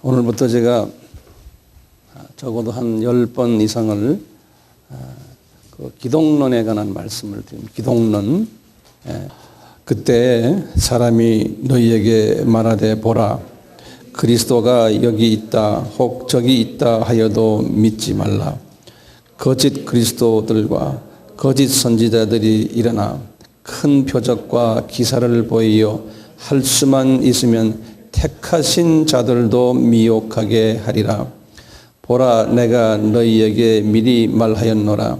오늘부터 제가 적어도 한 10번 이상을 그 기독론에 관한 말씀을 드립니다. 기독론. 그때 사람이 너희에게 말하되 보라 그리스도가 여기 있다 혹 저기 있다 하여도 믿지 말라. 거짓 그리스도들과 거짓 선지자들이 일어나 큰 표적과 기사를 보이어 할 수만 있으면 택하신 자들도 미혹하게 하리라. 보라 내가 너희에게 미리 말하였노라.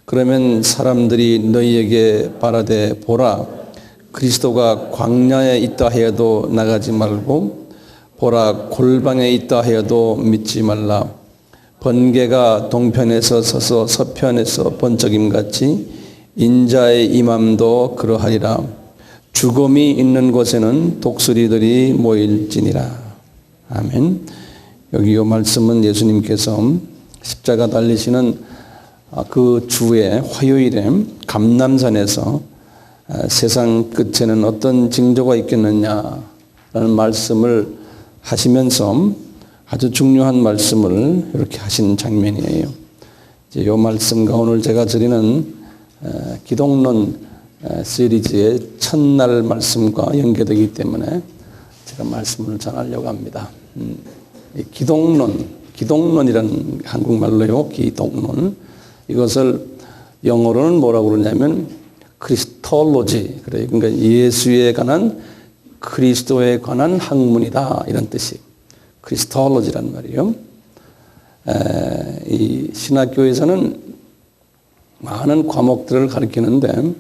그러면 사람들이 너희에게 바라되 보라 그리스도가 광야에 있다 하여도 나가지 말고 보라 골방에 있다 하여도 믿지 말라. 번개가 동편에서 서서 서편에서 번쩍임같이 인자의 임함도 그러하리라. 죽음이 있는 곳에는 독수리들이 모일지니라. 아멘. 여기 이 말씀은 예수님께서 십자가 달리시는 그 주에 화요일에 감람산에서 세상 끝에는 어떤 징조가 있겠느냐라는 말씀을 하시면서 아주 중요한 말씀을 이렇게 하신 장면이에요. 이제 이 말씀과 오늘 제가 드리는 기독론 시리즈의 첫날 말씀과 연계되기 때문에 제가 말씀을 전하려고 합니다. 기독론이라는 한국말로요, 기독론. 이것을 영어로는 뭐라고 그러냐면 크리스톨로지. 그러니까 예수에 관한 그리스도에 관한 학문이다. 이런 뜻이. 크리스톨로지란 말이에요. 이 신학교에서는 많은 과목들을 가르치는데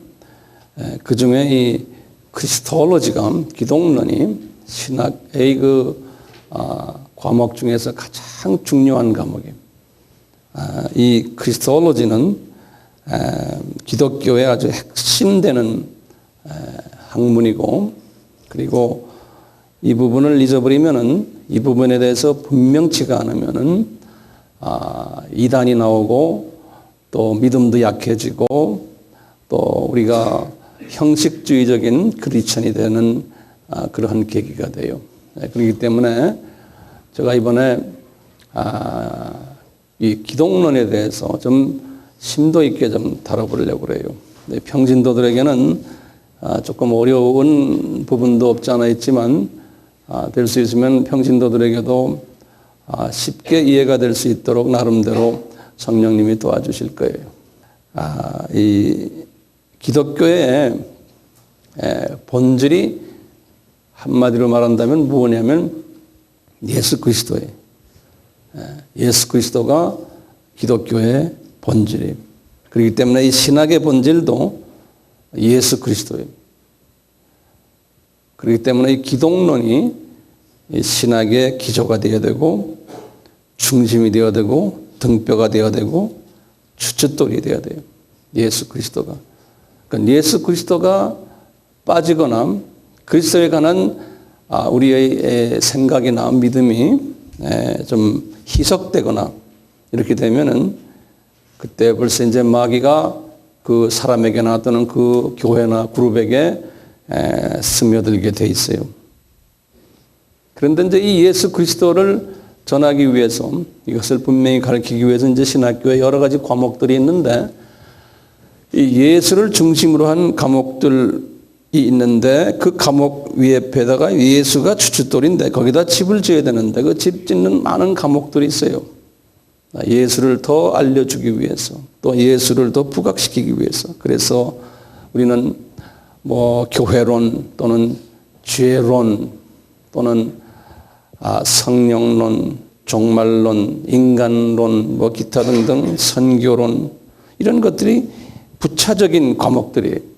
그 중에 이 크리스톨로지가 기독론이 신학의 과목 중에서 가장 중요한 과목이에요. 이 크리스톨로지는 기독교의 아주 핵심되는 학문이고, 그리고 이 부분을 잊어버리면은, 이 부분에 대해서 분명치가 않으면은 이단이 나오고 또 믿음도 약해지고 또 우리가 형식주의적인 크리스천이 되는 그러한 계기가 돼요. 그렇기 때문에 제가 이번에 이 기독론에 대해서 좀 심도 있게 좀 다뤄보려고 그래요. 평신도들에게는 조금 어려운 부분도 없지 않아 있지만 될 수 있으면 평신도들에게도 쉽게 이해가 될 수 있도록 나름대로 성령님이 도와주실 거예요. 이 기독교의 본질이 한마디로 말한다면 뭐냐면 예수 그리스도예요. 예수 그리스도가 기독교의 본질이에요. 그렇기 때문에 이 신학의 본질도 예수 그리스도예요. 그렇기 때문에 이 기독론이 이 신학의 기초가 되어야 되고 중심이 되어야 되고 등뼈가 되어야 되고 주춧돌이 되어야 돼요. 예수 그리스도가. 그러니까 예수 그리스도가 빠지거나 그리스도에 관한 우리의 생각이나 믿음이 좀 희석되거나 이렇게 되면은 그때 벌써 이제 마귀가 그 사람에게나 또는 그 교회나 그룹에게 스며들게 돼 있어요. 그런데 이제 이 예수 그리스도를 전하기 위해서 이것을 분명히 가르치기 위해서 이제 신학교에 여러 가지 과목들이 있는데 이 예수를 중심으로 한 과목들이 있는데 그 과목 위에다가 예수가 주춧돌인데 거기다 집을 지어야 되는데 그 집 짓는 많은 과목들이 있어요. 예수를 더 알려주기 위해서 또 예수를 더 부각시키기 위해서. 그래서 우리는 뭐 교회론 또는 죄론 또는 성령론, 종말론, 인간론, 뭐 기타 등등 선교론 이런 것들이 부차적인 과목들이에요.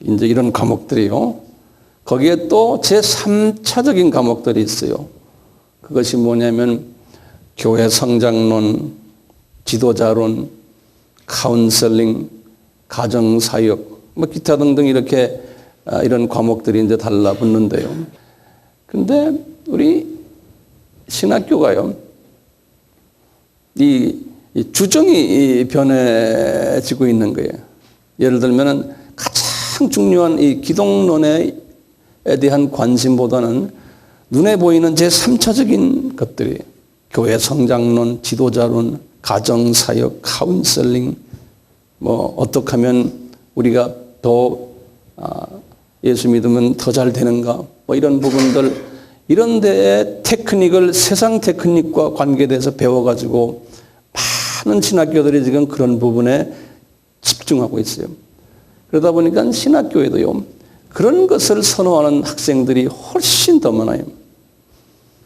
이제 이런 과목들이요. 거기에 또 제3차적인 과목들이 있어요. 그것이 뭐냐면 교회 성장론, 지도자론, 카운셀링, 가정사역, 뭐 기타 등등 이렇게 이런 과목들이 이제 달라붙는데요. 근데 우리 신학교가요, 이 주정이 변해지고 있는 거예요. 예를 들면은 가장 중요한 이 기독론에 대한 관심보다는 눈에 보이는 제3차적인 것들이 교회 성장론, 지도자론, 가정사역, 카운셀링, 어떻게 하면 우리가 더 예수 믿으면 더 잘 되는가, 이런 부분들, 이런 데에 테크닉을 세상 테크닉과 관계돼서 배워가지고 많은 신학교들이 지금 그런 부분에 집중하고 있어요. 그러다 보니까 신학교에도요, 그런 것을 선호하는 학생들이 훨씬 더 많아요.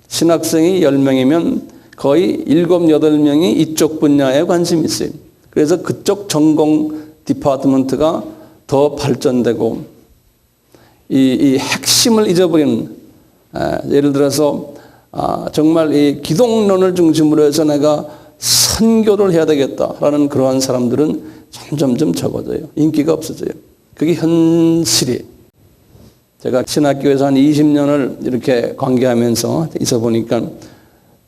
신학생이 10명이면 거의 7, 8명이 이쪽 분야에 관심이 있어요. 그래서 그쪽 전공 디파트먼트가 더 발전되고, 이 핵심을 잊어버리는, 예를 들어서 정말 이 기독론을 중심으로 해서 내가 선교를 해야 되겠다라는 그러한 사람들은 점점점 적어져요. 인기가 없어져요. 그게 현실이에요. 제가 신학교에서 한 20년을 이렇게 관계하면서 있어 보니까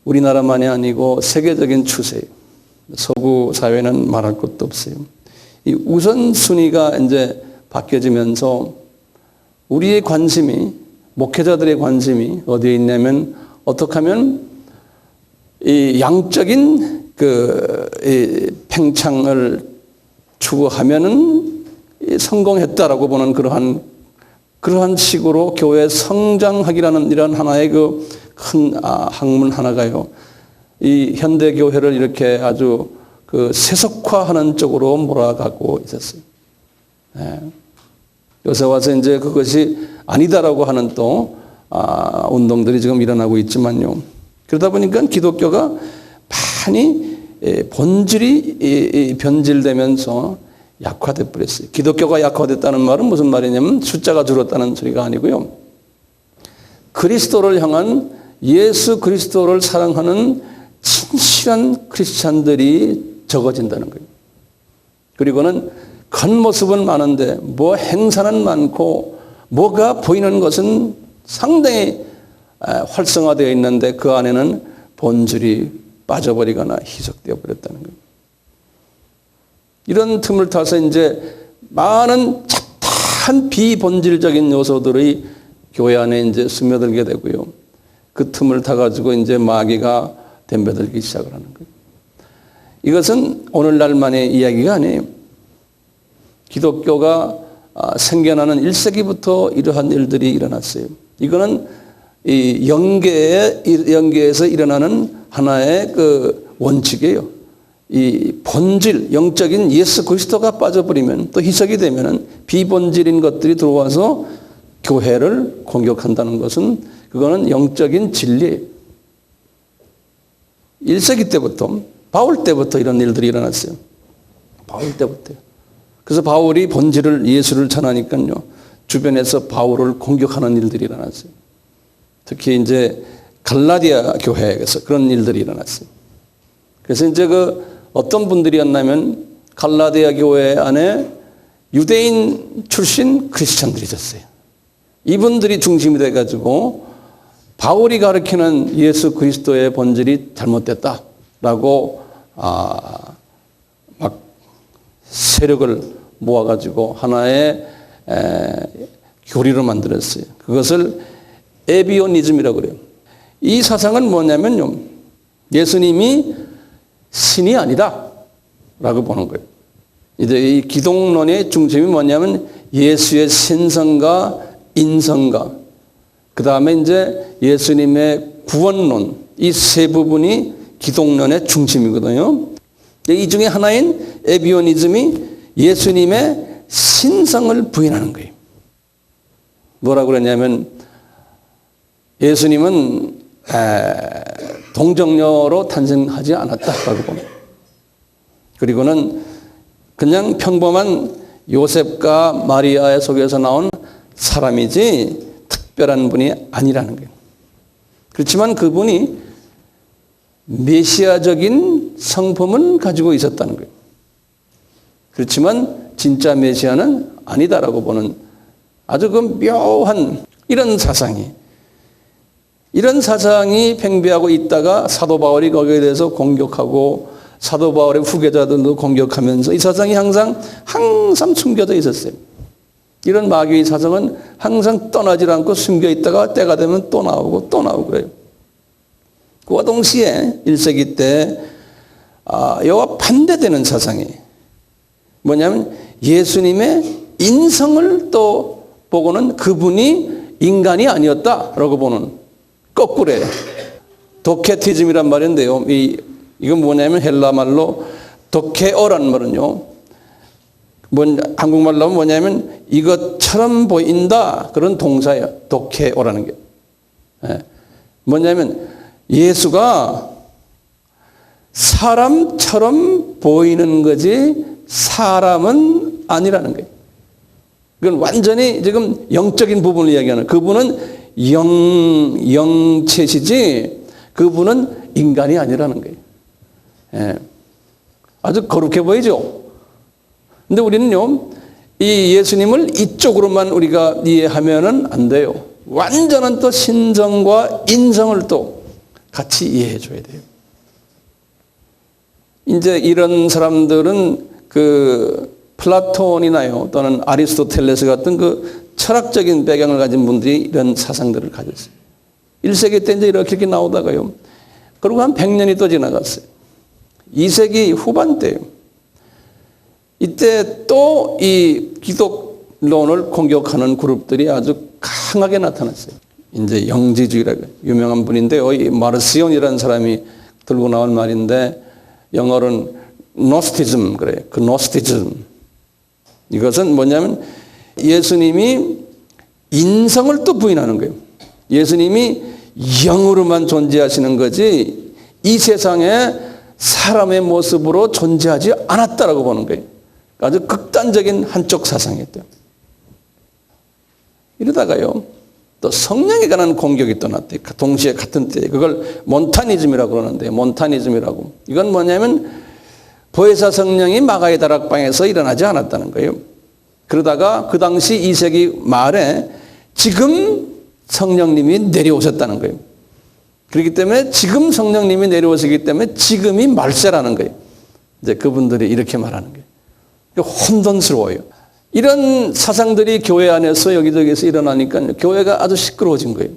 우리나라만이 아니고 세계적인 추세예요. 서구 사회는 말할 것도 없어요. 이 우선순위가 이제 바뀌어지면서 우리의 관심이, 목회자들의 관심이 어디에 있냐면, 어떻게 하면 이 양적인 이 팽창을 추구하면은 성공했다라고 보는 그러한 식으로 교회 성장학이라는 이런 하나의 그 큰 학문 하나가요, 이 현대 교회를 이렇게 아주 그 세속화하는 쪽으로 몰아가고 있었어요. 요새 와서 이제 그것이 아니다라고 하는 또 운동들이 지금 일어나고 있지만요. 그러다 보니까 기독교가 많이 본질이 변질되면서 약화돼 버렸어요. 기독교가 약화됐다는 말은 무슨 말이냐면 숫자가 줄었다는 소리가 아니고요. 그리스도를 향한, 예수 그리스도를 사랑하는 진실한 크리스찬들이 적어진다는 거예요. 그리고는 겉모습은 많은데 행사는 많고 뭐가 보이는 것은 상당히 활성화되어 있는데 그 안에는 본질이 빠져버리거나 희석되어 버렸다는 거예요. 이런 틈을 타서 이제 많은 잡다한 비본질적인 요소들이 교회 안에 이제 스며들게 되고요. 그 틈을 타가지고 이제 마귀가 덤벼들기 시작을 하는 거예요. 이것은 오늘날만의 이야기가 아니에요. 기독교가 생겨나는 1세기부터 이러한 일들이 일어났어요. 이거는 이 영계에서 일어나는 하나의 그 원칙이에요. 이 본질, 영적인 예수 그리스도가 빠져버리면, 또 희석이 되면은 비본질인 것들이 들어와서 교회를 공격한다는 것은, 그거는 영적인 진리예요. 1세기 때부터, 바울 때부터 이런 일들이 일어났어요. 바울 때부터요. 그래서 바울이 본질을, 예수를 전하니까요, 주변에서 바울을 공격하는 일들이 일어났어요. 특히 이제 갈라디아 교회에서 그런 일들이 일어났어요. 그래서 이제 어떤 분들이었냐면, 갈라디아 교회 안에 유대인 출신 크리스찬들이 있었어요. 이분들이 중심이 돼가지고 바울이 가르치는 예수 그리스도의 본질이 잘못됐다라고 막 세력을 모아가지고 하나의 교리로 만들었어요. 그것을 에비오니즘이라고 그래요. 이 사상은 뭐냐면요, 예수님이 신이 아니다라고 보는 거예요. 이제 이 기독론의 중심이 뭐냐면 예수의 신성과 인성과, 그 다음에 이제 예수님의 구원론, 이 세 부분이 기독론의 중심이거든요. 이 중에 하나인 에비오니즘이 예수님의 신성을 부인하는 거예요. 뭐라고 그러냐면, 예수님은 동정녀로 탄생하지 않았다라고 봅니다. 그리고는 그냥 평범한 요셉과 마리아의 속에서 나온 사람이지 특별한 분이 아니라는 거예요. 그렇지만 그분이 메시아적인 성품은 가지고 있었다는 거예요. 그렇지만 진짜 메시아는 아니다라고 보는 아주 그 묘한 이런 사상이 팽배하고 있다가 사도 바울이 거기에 대해서 공격하고 사도 바울의 후계자들도 공격하면서 이 사상이 항상 숨겨져 있었어요. 이런 마귀의 사성은 항상 떠나질 않고 숨겨 있다가 때가 되면 또 나오고 또 나오고 그래요. 그와 동시에 1세기 때 이와 반대되는 사상이 뭐냐면 예수님의 인성을 또 보고는 그분이 인간이 아니었다라고 보는 거꾸로예요. 도케티즘이란 말인데요. 이건 뭐냐면 헬라 말로 도케어라는 말은요. 한국말로 하면 뭐냐면 이것처럼 보인다 그런 동사예요. 도케오라는 게. 뭐냐면 예수가 사람처럼 보이는 거지 사람은 아니라는 거예요. 그건 완전히 지금 영적인 부분을 이야기하는 그분은 영체시지 그분은 인간이 아니라는 거예요. 아주 거룩해 보이죠? 근데 우리는요, 이 예수님을 이쪽으로만 우리가 이해하면은 안 돼요. 완전한 또 신성과 인성을 또 같이 이해해 줘야 돼요. 이제 이런 사람들은 그 플라톤이나요, 또는 아리스토텔레스 같은 그 철학적인 배경을 가진 분들이 이런 사상들을 가졌어요. 1세기 때 이제 이렇게 나오다가요. 그리고 한 100년이 또 지나갔어요. 2세기 후반 때요. 이때 또 이 기독론을 공격하는 그룹들이 아주 강하게 나타났어요. 이제 영지주의라고 유명한 분인데요. 이 마르시온이라는 사람이 들고 나온 말인데 영어로는 노스티즘 그래요. 그 노스티즘. 이것은 뭐냐면 예수님이 인성을 또 부인하는 거예요. 예수님이 영으로만 존재하시는 거지 이 세상에 사람의 모습으로 존재하지 않았다라고 보는 거예요. 아주 극단적인 한쪽 사상이었대요. 이러다가요, 또 성령에 관한 공격이 또 났대요. 동시에 같은 때에. 그걸 몬타니즘이라고 그러는데요. 몬타니즘이라고. 이건 뭐냐면 보혜사 성령이 마가의 다락방에서 일어나지 않았다는 거예요. 그러다가 그 당시 2세기 말에 지금 성령님이 내려오셨다는 거예요. 그렇기 때문에 지금 성령님이 내려오시기 때문에 지금이 말세라는 거예요. 이제 그분들이 이렇게 말하는 거예요. 혼돈스러워요. 이런 사상들이 교회 안에서 여기저기서 일어나니까 교회가 아주 시끄러워진 거예요.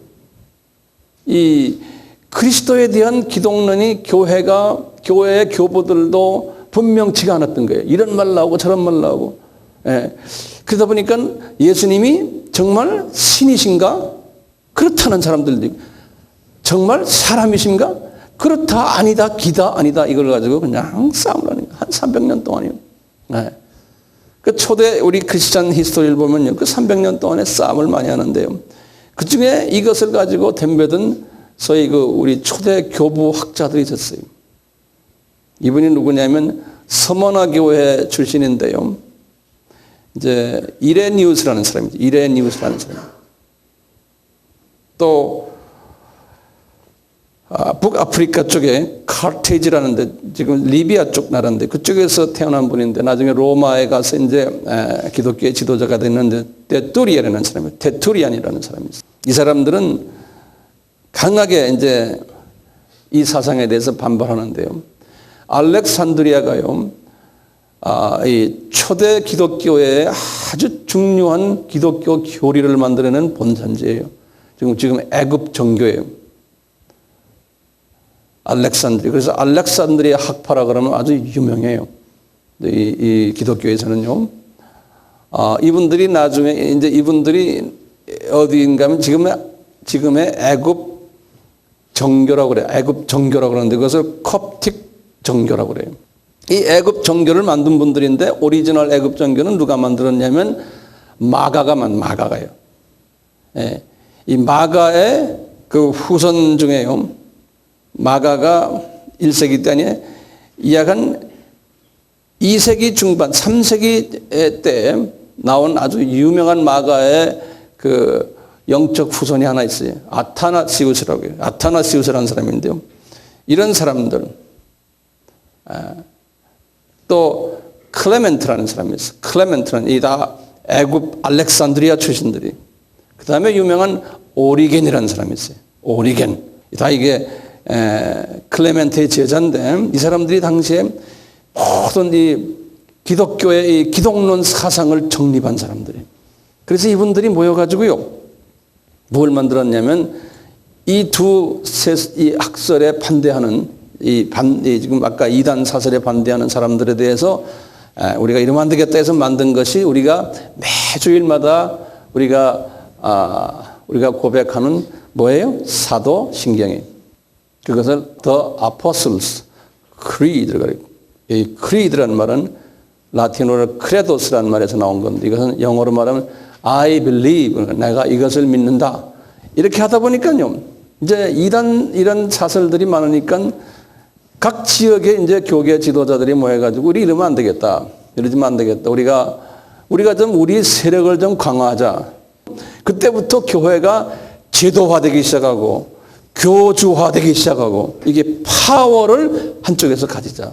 이 그리스도에 대한 기독론이 교회의 교보들도 분명치가 않았던 거예요. 이런 말 나오고 저런 말 나오고. 그러다 보니까 예수님이 정말 신이신가? 그렇다는 사람들도 있고, 정말 사람이신가? 그렇다, 아니다, 기다, 아니다. 이걸 가지고 그냥 싸움을 하는 거예요. 한 300년 동안이요. 그 초대 우리 크리스찬 히스토리를 보면요. 그 300년 동안에 싸움을 많이 하는데요. 그 중에 이것을 가지고 덤벼든 소위 그 우리 초대 교부 학자들이 있었어요. 이분이 누구냐면 서머나 교회 출신인데요. 이제 이레니우스라는 사람이죠. 이레니우스라는 사람. 또 북아프리카 쪽에 카르테이지라는 데 지금 리비아 쪽 나라인데 그쪽에서 태어난 분인데 나중에 로마에 가서 이제 기독교의 지도자가 됐는데 테투리안이라는 사람이에요. 테투리안이라는 사람이 있어요. 이 사람들은 강하게 이제 이 사상에 대해서 반발하는데요. 알렉산드리아가요. 이 초대 기독교의 아주 중요한 기독교 교리를 만들어낸 본산지예요. 지금 애굽 정교예요. 알렉산드리아. 그래서 알렉산드리아 학파라 그러면 아주 유명해요. 이 기독교에서는요. 이분들이 나중에 이제 이분들이 어디인가 하면 지금의 애굽 정교라고 그래요. 애굽 정교라고 그러는데 그것을 콥틱 정교라고 그래요. 이 애굽 정교를 만든 분들인데 오리지널 애굽 정교는 누가 만들었냐면 마가가요. 예. 이 마가의 그 후손 중에요. 마가가 1세기 때 아니에요. 약 한 2세기 중반, 3세기 때 나온 아주 유명한 마가의 그 영적 후손이 하나 있어요. 아타나시우스라고 해요. 아타나시우스라는 사람인데요. 이런 사람들. 또 클레멘트라는 사람이 있어요. 클레멘트는 이 다 애굽 알렉산드리아 출신들이. 그 다음에 유명한 오리겐이라는 사람이 있어요. 오리겐. 다 이게 클레멘트의 제자인데 이 사람들이 당시에 모든 이 기독교의 이 기독론 사상을 정립한 사람들이에요. 그래서 이분들이 모여가지고요, 뭘 만들었냐면 이 이 학설에 반대하는 지금 아까 이단 사설에 반대하는 사람들에 대해서 우리가 이러면 안 되겠다 해서 만든 것이 우리가 매주일마다 우리가 고백하는 뭐예요? 사도신경이에요. 그것을 The Apostles' Creed라고 그래요. 이 creed라는 말은 라틴어로 credos라는 말에서 나온 건데, 이것은 영어로 말하면 I believe, 내가 이것을 믿는다. 이렇게 하다 보니까요, 이제 이런 사설들이 많으니까 각 지역에 이제 교계 지도자들이 모여가지고 우리 이러면 안 되겠다. 이러지면 안 되겠다. 우리가 좀 우리 세력을 좀 강화하자. 그때부터 교회가 제도화되기 시작하고 교주화되기 시작하고 이게 파워를 한쪽에서 가지자.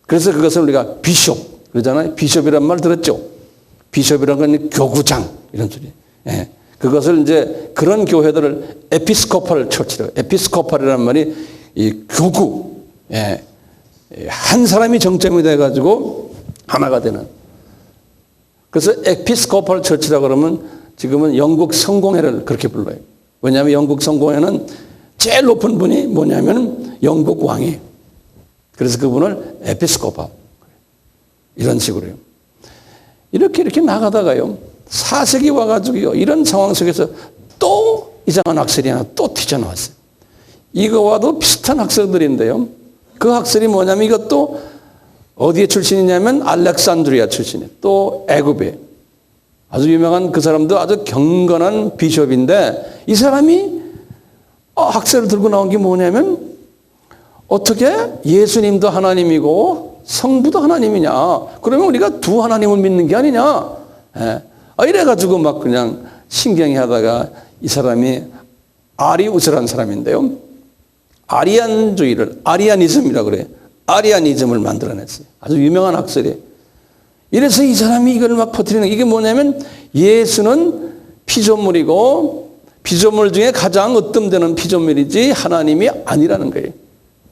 그래서 그것을 우리가 비숍 그러잖아요. 비숍이란 말 들었죠? 비숍이란 건 교구장 이런 소리. 예. 그것을 이제 그런 교회들을 에피스코팔 처치라고. 에피스코팔이라는 말이 이 교구. 예. 한 사람이 정점이 돼가지고 하나가 되는. 그래서 에피스코팔 처치라고 그러면 지금은 영국 성공회를 그렇게 불러요. 왜냐하면 영국 성공회는 제일 높은 분이 뭐냐면 영국 왕이에요. 그래서 그분을 에피스코팔. 이런 식으로요. 이렇게 나가다가요, 4세기 와가지고요, 이런 상황 속에서 또 이상한 학설이 하나 또 튀어나왔어요. 이거와도 비슷한 학설들인데요. 그 학설이 뭐냐면 이것도 어디에 출신이냐면 알렉산드리아 출신이에요. 또 애굽에 아주 유명한 그 사람도 아주 경건한 비숍인데, 이 사람이 학설을 들고 나온 게 뭐냐면 어떻게 예수님도 하나님이고 성부도 하나님이냐, 그러면 우리가 두 하나님을 믿는 게 아니냐. 예. 이래가지고 막 그냥 신경이 하다가 이 사람이 아리우스라는 사람인데요, 아리아니즘이라고 그래요. 아리아니즘을 만들어냈어요. 아주 유명한 학설이에요. 이래서 이 사람이 이걸 막 퍼뜨리는, 이게 뭐냐면 예수는 피조물이고 피조물 중에 가장 으뜸되는 피조물이지 하나님이 아니라는 거예요.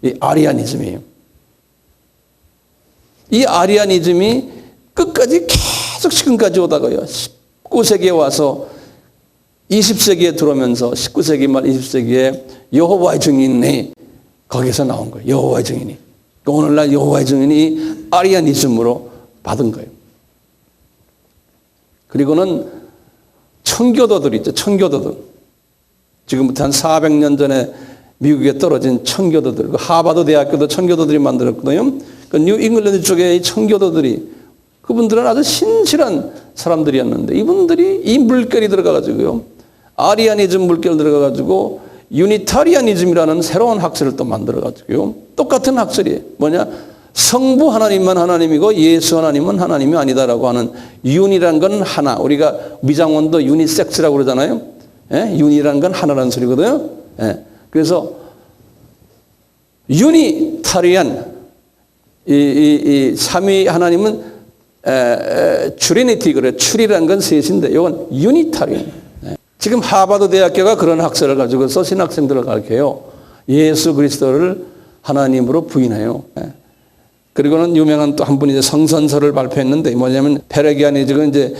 이 아리아니즘이에요. 이 아리아니즘이 끝까지 계속 지금까지 오다가요, 19세기에 와서 20세기에 들어오면서 19세기 말 20세기에 여호와의 증인이 거기서 나온 거예요. 여호와의 증인이. 오늘날 여호와의 증인이 아리아니즘으로 받은 거예요. 그리고는 청교도들 있죠. 청교도들. 지금부터 한 400년 전에 미국에 떨어진 청교도들. 그 하버드 대학교도 청교도들이 만들었거든요. 그 뉴 잉글랜드 쪽에 이 청교도들이, 그분들은 아주 신실한 사람들이었는데 이분들이 이 물결이 들어가가지고요, 아리아니즘 물결 들어가가지고 유니타리아니즘이라는 새로운 학설을 또 만들어가지고요, 똑같은 학설이에요. 뭐냐? 성부 하나님만 하나님이고 예수 하나님은 하나님이 아니다라고 하는, 윤이란 건 하나. 우리가 미장원도 유니섹스라고 그러잖아요. 예? 윤이란 건 하나라는 소리거든요. 예. 그래서 유니타리안, 이 삼위 하나님은 트리니티 그래. 추리란 건 셋인데 이건 유니타리안. 예. 지금 하버드 대학교가 그런 학설을 가지고서 신학생들을 가르쳐요. 예수 그리스도를 하나님으로 부인해요. 예. 그리고는 유명한 또 한 분이 이제 성선서를 발표했는데 뭐냐면 페레기아니즘은 이제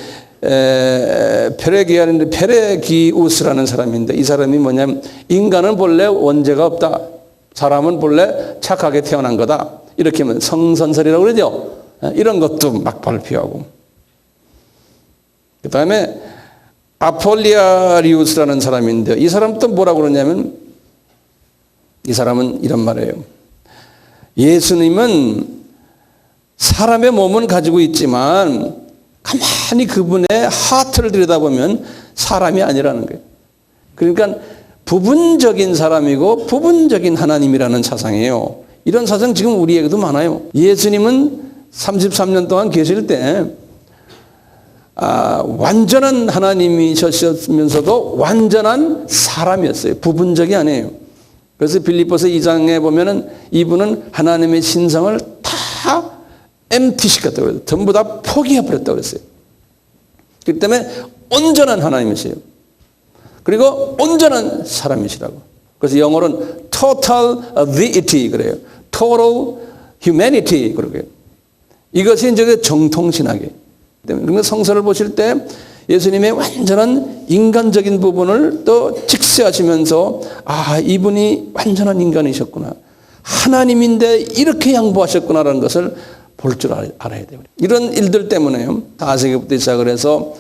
페레기우스라는 사람인데, 이 사람이 뭐냐면 인간은 본래 원죄가 없다. 사람은 본래 착하게 태어난 거다. 이렇게 하면 성선설이라고 그러죠. 이런 것도 막 발표하고. 그 다음에 아폴리아리우스라는 사람인데, 이 사람도 뭐라고 그러냐면, 이 사람은 이런 말이에요. 예수님은 사람의 몸은 가지고 있지만 가만히 그분의 하트를 들여다보면 사람이 아니라는 거예요. 그러니까 부분적인 사람이고 부분적인 하나님이라는 사상이에요. 이런 사상 지금 우리에게도 많아요. 예수님은 33년 동안 계실 때 완전한 하나님이셨으면서도 완전한 사람이었어요. 부분적이 아니에요. 그래서 빌립보서 2장에 보면은 이분은 하나님의 신성을 다 MT시켰다고 그랬어요. 전부 다 포기해버렸다고 그랬어요. 그렇기 때문에 온전한 하나님이세요. 그리고 온전한 사람이시라고. 그래서 영어로는 total deity 그래요. total humanity 그러고요. 이것이 이제 정통신학이에요. 그러니까 성서를 보실 때 예수님의 완전한 인간적인 부분을 또 직시하시면서 이분이 완전한 인간이셨구나. 하나님인데 이렇게 양보하셨구나라는 것을 볼 줄 알아야 돼요. 이런 일들 때문에요. 4세기부터 시작을 해서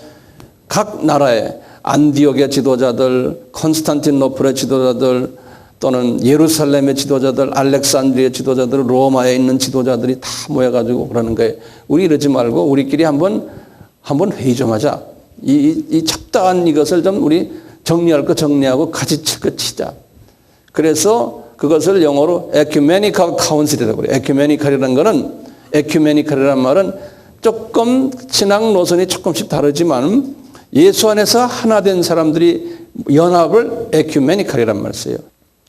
각 나라의 안디옥의 지도자들, 콘스탄티노플의 지도자들, 또는 예루살렘의 지도자들, 알렉산드리아의 지도자들, 로마에 있는 지도자들이 다 모여가지고 그러는 거예요. 우리 이러지 말고 우리끼리 한번 회의 좀 하자. 이 잡다한 이것을 좀 우리 정리할 거 정리하고 같이 칠 거 치자. 그래서 그것을 영어로 에큐메니컬 카운슬이라고 그래요. 에큐메니컬이라는 말은 조금 신앙 노선이 조금씩 다르지만 예수 안에서 하나 된 사람들이 연합을 에큐메니컬이라는 말을 써요.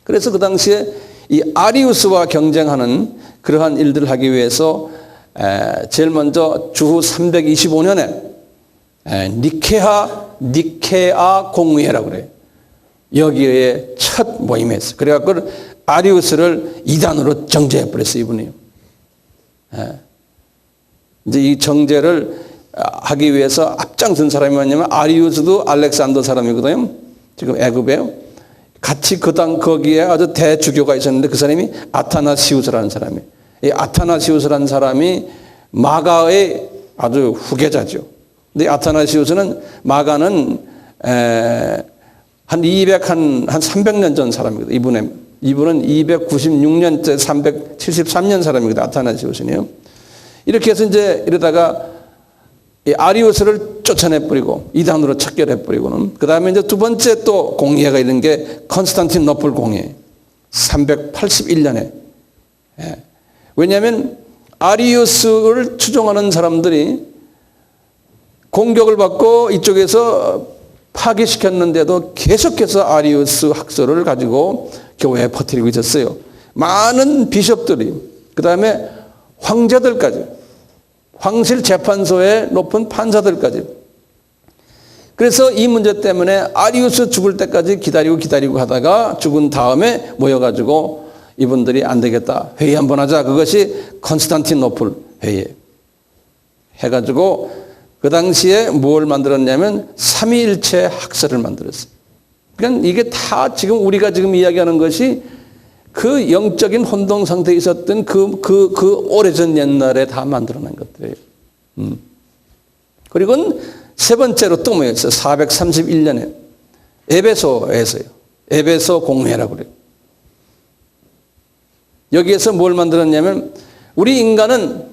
그래서 그 당시에 이 아리우스와 경쟁하는 그러한 일들을 하기 위해서 제일 먼저 주후 325년에 니케아 공의회라고 그래요. 여기에 첫 모임이 있어요. 그래갖고 아리우스를 이단으로 정죄해버렸어요, 이분이. 이제 이 정죄를 하기 위해서 앞장선 사람이 뭐냐면 아리우스도 알렉산더 사람이거든요. 지금 애굽에요. 같이 거기에 아주 대주교가 있었는데 그 사람이 아타나시우스라는 사람이에요. 이 아타나시우스라는 사람이 마가의 아주 후계자죠. 근데 아타나시우스는 마가는 한 300년 전 사람이거든요. 이분은 296년째 373년 사람이거든요. 아타나시우스는요. 이렇게 해서 이제 이러다가 이 아리우스를 쫓아내버리고 이단으로 척결해버리고는 그 다음에 이제 두 번째 또 공의회가 있는 게 콘스탄티노플 공의회 381년에. 왜냐하면 아리우스를 추종하는 사람들이 공격을 받고 이쪽에서 파괴시켰는데도 계속해서 아리우스 학설을 가지고 교회에 퍼뜨리고 있었어요. 많은 비숍들이, 그 다음에 황제들까지, 황실 재판소의 높은 판사들까지. 그래서 이 문제 때문에 아리우스 죽을 때까지 기다리고 하다가 죽은 다음에 모여가지고 이분들이 안 되겠다, 회의 한번 하자. 그것이 콘스탄티노플 회의 해가지고 그 당시에 뭘 만들었냐면 삼위일체 학설을 만들었어요. 그러니까 이게 다 지금 우리가 지금 이야기하는 것이 그 영적인 혼동 상태에 있었던 그 오래전 옛날에 다 만들어낸 것들이에요. 그리고 세 번째로 또 뭐였어요? 431년에 에베소에서요. 에베소 공회라고 그래요. 여기에서 뭘 만들었냐면 우리 인간은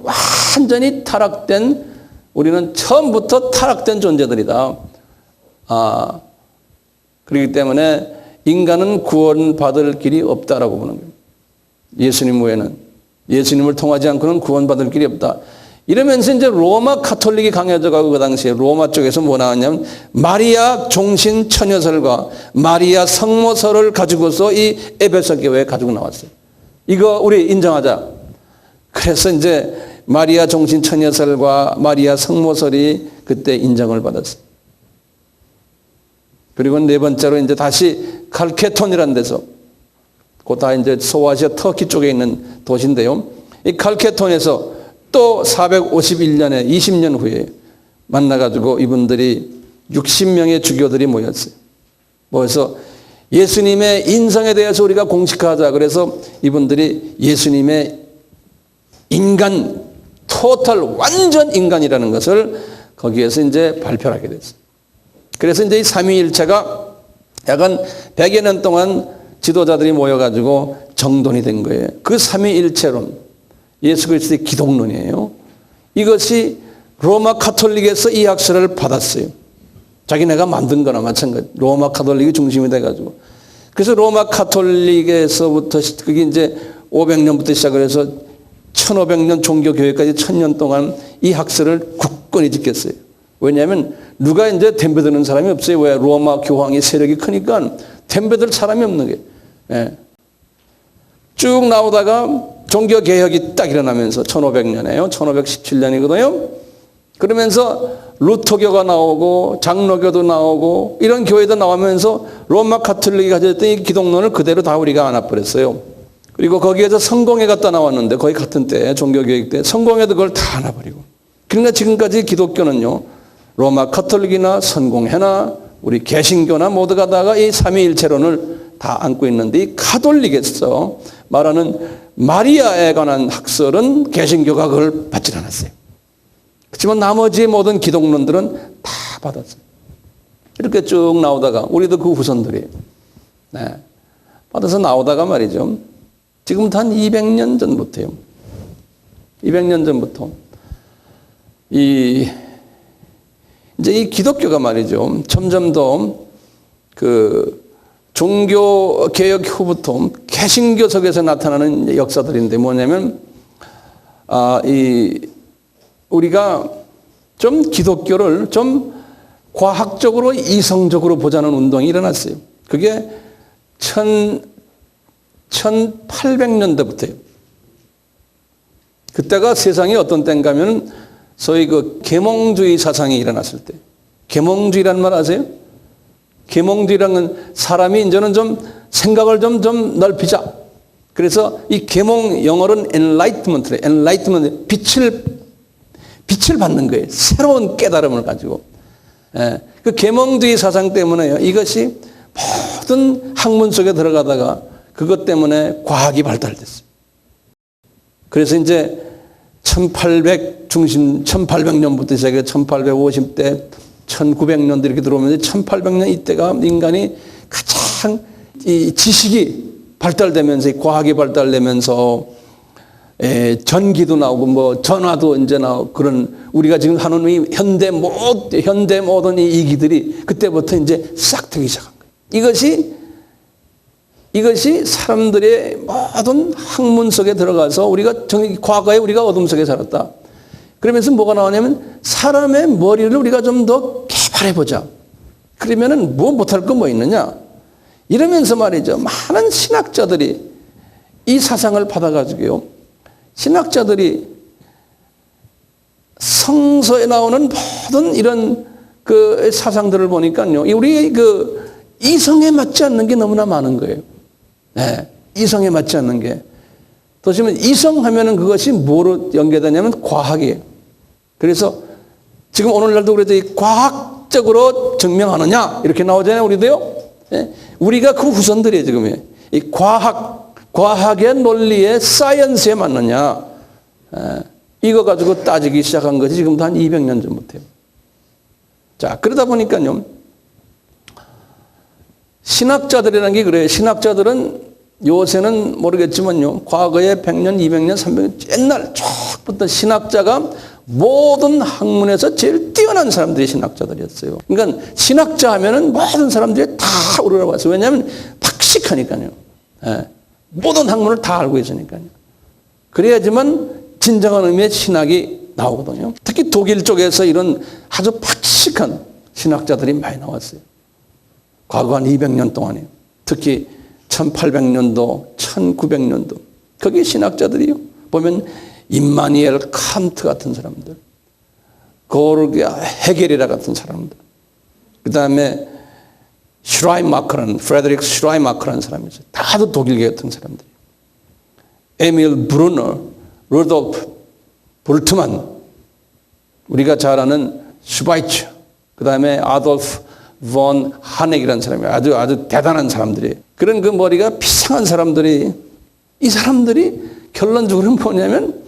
완전히 타락된, 우리는 처음부터 타락된 존재들이다. 그렇기 때문에 인간은 구원받을 길이 없다라고 보는 거예요. 예수님 외에는, 예수님을 통하지 않고는 구원받을 길이 없다. 이러면서 이제 로마 카톨릭이 강해져 가고 그 당시에 로마 쪽에서 뭐 나왔냐면 마리아 종신 처녀설과 마리아 성모설을 가지고서 이 에베소 교회에 가지고 나왔어요. 이거 우리 인정하자. 그래서 이제 마리아 종신 처녀설과 마리아 성모설이 그때 인정을 받았어요. 그리고 네 번째로 이제 다시 칼케톤이라는 데서, 그 다 이제 소아시아 터키 쪽에 있는 도시인데요. 이 칼케톤에서 또 451년에 20년 후에 만나가지고 이분들이 60명의 주교들이 모였어요. 모여서 예수님의 인성에 대해서 우리가 공식화하자. 그래서 이분들이 예수님의 인간, 토탈, 완전 인간이라는 것을 거기에서 이제 발표를 하게 됐어요. 그래서 이제 이 삼위일체가 약간 100여 년 동안 지도자들이 모여가지고 정돈이 된 거예요. 그 삼위일체론, 예수 그리스도의 기독론이에요. 이것이 로마 카톨릭에서 이 학설을 받았어요. 자기네가 만든 거나 마찬가지. 로마 카톨릭이 중심이 돼가지고. 그래서 로마 카톨릭에서부터 그게 이제 500년부터 시작을 해서 1500년 종교교회까지 1000년 동안 이 학설을 굳건히 지켰어요. 왜냐하면 누가 이제 덤벼드는 사람이 없어요. 왜? 로마 교황의 세력이 크니까 덤벼들 사람이 없는 게. 예. 쭉 나오다가 종교개혁이 딱 일어나면서 1500년에요. 1517년이거든요. 그러면서 루터교가 나오고 장로교도 나오고 이런 교회도 나오면서 로마 카톨릭이 가졌던 이 기독론을 그대로 다 우리가 안아버렸어요. 그리고 거기에서 성공회가 또 나왔는데 거의 같은 때 종교개혁 때 성공회도 그걸 다 안아버리고. 그러니까 지금까지 기독교는요. 로마 카톨릭이나 선공회나 우리 개신교나 모두가 다가 이 삼위일체론을 다 안고 있는데, 이 가톨릭에서 말하는 마리아에 관한 학설은 개신교가 그걸 받지 않았어요. 그렇지만 나머지 모든 기독론들은 다 받았어요. 이렇게 쭉 나오다가 우리도 그 후손들이 받아서 나오다가 말이죠. 지금부터 한 200년 전부터요. 200년 전부터 이제 이 기독교가 말이죠. 점점 더 그 종교 개혁 후부터 개신교 속에서 나타나는 역사들인데, 뭐냐면 우리가 좀 기독교를 좀 과학적으로 이성적으로 보자는 운동이 일어났어요. 그게 1800년대부터예요. 그때가 세상이 어떤 때인가 하면 소위 그 계몽주의 사상이 일어났을 때. 계몽주의라는 말 아세요? 계몽주의라는 건 사람이 이제는 좀 생각을 좀 넓히자. 그래서 이 계몽 영어로는 enlightenment래. enlightenment, 빛을 받는 거예요. 새로운 깨달음을 가지고. 그 계몽주의 사상 때문에요. 이것이 모든 학문 속에 들어가다가 그것 때문에 과학이 발달됐어요. 그래서 이제 1800년부터 시작해 1850대, 1900년대 이렇게 들어오면서 1800년 이때가 인간이 가장 이 지식이 발달되면서, 과학이 발달되면서 전기도 나오고 뭐 전화도 이제 나오고, 그런 우리가 지금 하는 이 현대 모든 이 이기들이 그때부터 이제 싹 되기 시작한 거예요. 이것이 사람들의 모든 학문 속에 들어가서 우리가 과거에 우리가 어둠 속에 살았다. 그러면서 뭐가 나오냐면 사람의 머리를 우리가 좀 더 개발해보자. 그러면은 뭐 못할 거 뭐 있느냐. 이러면서 말이죠. 많은 신학자들이 이 사상을 받아가지고요. 신학자들이 성서에 나오는 모든 이런 그 사상들을 보니까요. 우리 그 이성에 맞지 않는 게 너무나 많은 거예요. 이성에 맞지 않는 게. 도시면 이성하면은 그것이 뭐로 연계되냐면 과학이에요. 그래서 지금 오늘날도 그래도 이 과학적으로 증명하느냐 이렇게 나오잖아요. 우리도요. 우리가 그 후손들이에요. 지금 이 과학의 논리에 사이언스에 맞느냐, 이거 가지고 따지기 시작한 것이 지금도 한 200년 전부터예요. 자, 그러다 보니까요. 신학자들이라는 게 그래요. 신학자들은 요새는 모르겠지만요. 과거에 100년, 200년, 300년 옛날 쭉부터 신학자가 모든 학문에서 제일 뛰어난 사람들이 신학자들이었어요. 그러니까 신학자 하면은 모든 사람들이 다 우러러봤어요. 왜냐하면 박식하니까요. 모든 학문을 다 알고 있으니까요. 그래야지만 진정한 의미의 신학이 나오거든요. 특히 독일 쪽에서 이런 아주 박식한 신학자들이 많이 나왔어요. 과거 한 200년 동안에. 특히 1800년도, 1900년도. 거기 신학자들이요. 보면 임마니엘 칸트 같은 사람들, 고르게 헤겔이라 같은 사람들, 그 다음에 프레드릭 슈라이마커라는 사람이 있어요. 다들 독일계 같은 사람들. 에밀 브루너, 루돌프 볼트만, 우리가 잘 아는 슈바이처, 그 다음에 아돌프 본 하넥이라는 사람이 아주 대단한 사람들이에요. 그런 그 머리가 비상한 사람들이, 이 사람들이 결론적으로 뭐냐면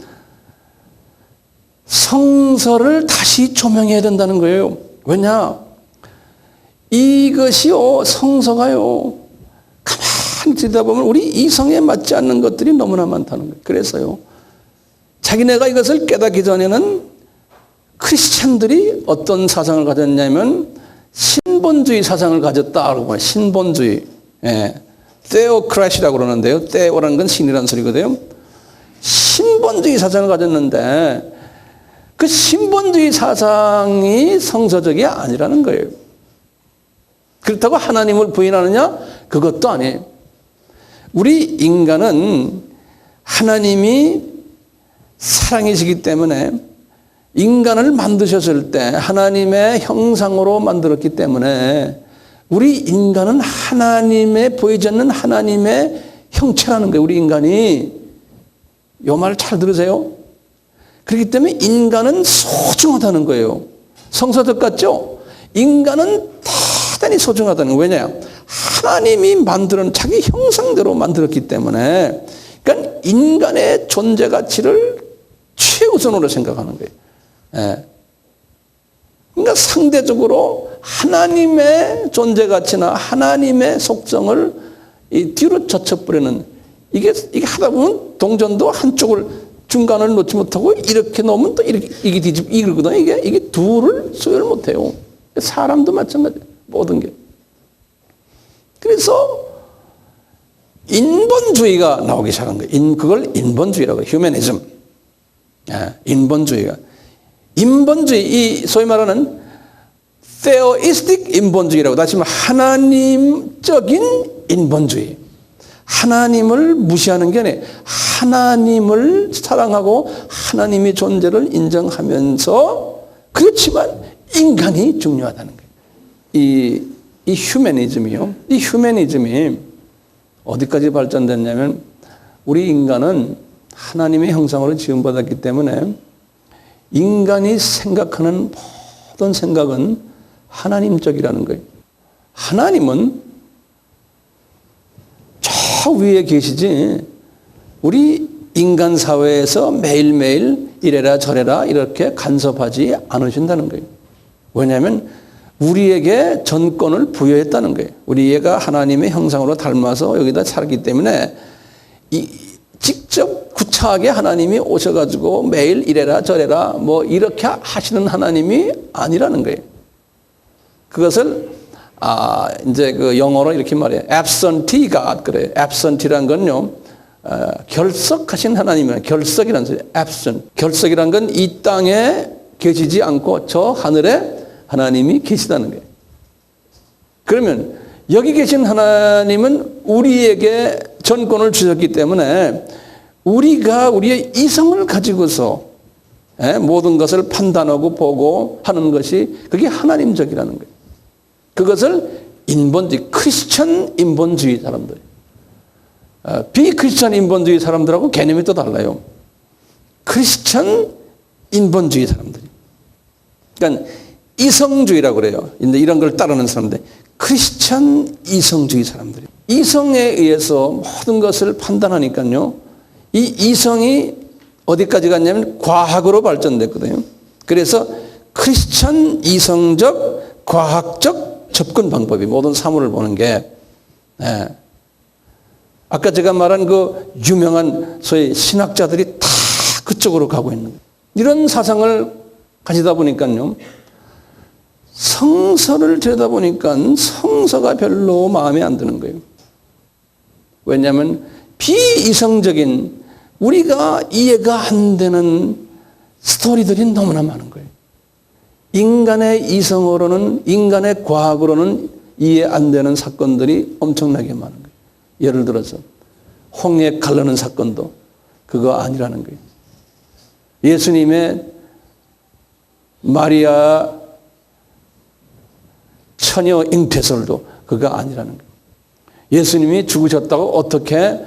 성서를 다시 조명해야 된다는 거예요. 왜냐? 이것이요, 성서가요, 가만히 들여다보면 우리 이성에 맞지 않는 것들이 너무나 많다는 거예요. 그래서요, 자기네가 이것을 깨닫기 전에는 크리스찬들이 어떤 사상을 가졌냐면 신본주의 사상을 가졌다고 봐요. 신본주의. 테오크라시라고 그러는데요. 테오라는 건 신이라는 소리거든요. 신본주의 사상을 가졌는데 그 신본주의 사상이 성서적이 아니라는 거예요. 그렇다고 하나님을 부인하느냐? 그것도 아니에요. 우리 인간은 하나님이 사랑이시기 때문에 인간을 만드셨을 때 하나님의 형상으로 만들었기 때문에 우리 인간은 하나님의 보이지 않는 하나님의 형체라는 거예요. 우리 인간이. 이 말 잘 들으세요. 그렇기 때문에 인간은 소중하다는 거예요. 성서적 같죠? 인간은 대단히 소중하다는 거예요. 왜냐? 하나님이 만드는 자기 형상대로 만들었기 때문에 그러니까 인간의 존재 가치를 최우선으로 생각하는 거예요. 예. 그러니까 상대적으로 하나님의 존재 가치나 하나님의 속성을 이 뒤로 젖혀버리는 이게 하다 보면 동전도 한쪽을 중간을 놓지 못하고 이렇게 놓으면 또 이렇게 이게 뒤집거든요. 이게 둘을 소유를 못해요. 사람도 마찬가지예요. 모든 게. 그래서 인본주의가 나오기 시작한 거예요. 그걸 인본주의라고 해요. 휴머니즘. 예, 인본주의가. 인본주의, 이 소위 말하는 theistic 인본주의라고 다시 말하면 하나님적인 인본주의. 하나님을 무시하는 게 아니에요. 하나님을 사랑하고 하나님의 존재를 인정하면서 그렇지만 인간이 중요하다는 거예요. 이 휴머니즘이요. 이 휴머니즘이 어디까지 발전됐냐면 우리 인간은 하나님의 형상으로 지음받았기 때문에 인간이 생각하는 모든 생각은 하나님적이라는 거예요. 하나님은 저 위에 계시지 우리 인간 사회에서 매일매일 이래라 저래라 이렇게 간섭하지 않으신다는 거예요. 왜냐하면 우리에게 전권을 부여했다는 거예요. 우리가 하나님의 형상으로 닮아서 여기다 살기 때문에 직접 구차하게 하나님이 오셔가지고 매일 이래라 저래라 뭐 이렇게 하시는 하나님이 아니라는 거예요. 그것을 이제 그 영어로 이렇게 말해요. absentee God 그래요. absentee란 건요. 결석하신 하나님이에요. 결석이라는 소리예요. absent. 결석이란 건 이 땅에 계시지 않고 저 하늘에 하나님이 계시다는 거예요. 그러면 여기 계신 하나님은 우리에게 전권을 주셨기 때문에 우리가 우리의 이성을 가지고서 모든 것을 판단하고 보고 하는 것이 그게 하나님적이라는 거예요. 그것을 인본주의, 크리스천 인본주의 사람들. 비크리스천 인본주의 사람들하고 개념이 또 달라요. 크리스천 인본주의 사람들이. 그러니까 이성주의라고 그래요. 이런 걸 따르는 사람들. 크리스천 이성주의 사람들이. 이성에 의해서 모든 것을 판단하니까요. 이 이성이 어디까지 갔냐면 과학으로 발전됐거든요. 그래서 크리스천 이성적 과학적 접근 방법이 모든 사물을 보는 게 아까 제가 말한 그 유명한 소위 신학자들이 다 그쪽으로 가고 있는 거예요. 이런 사상을 가지다 보니까요. 성서를 들여다보니까 성서가 별로 마음에 안 드는 거예요. 왜냐하면 비이성적인 우리가 이해가 안 되는 스토리들이 너무나 많은 거예요. 인간의 이성으로는 인간의 과학으로는 이해 안 되는 사건들이 엄청나게 많은 거예요. 예를 들어서 홍해 가르는 사건도 그거 아니라는 거예요. 예수님의 마리아 처녀 잉태설도 그거 아니라는 거예요. 예수님이 죽으셨다고 어떻게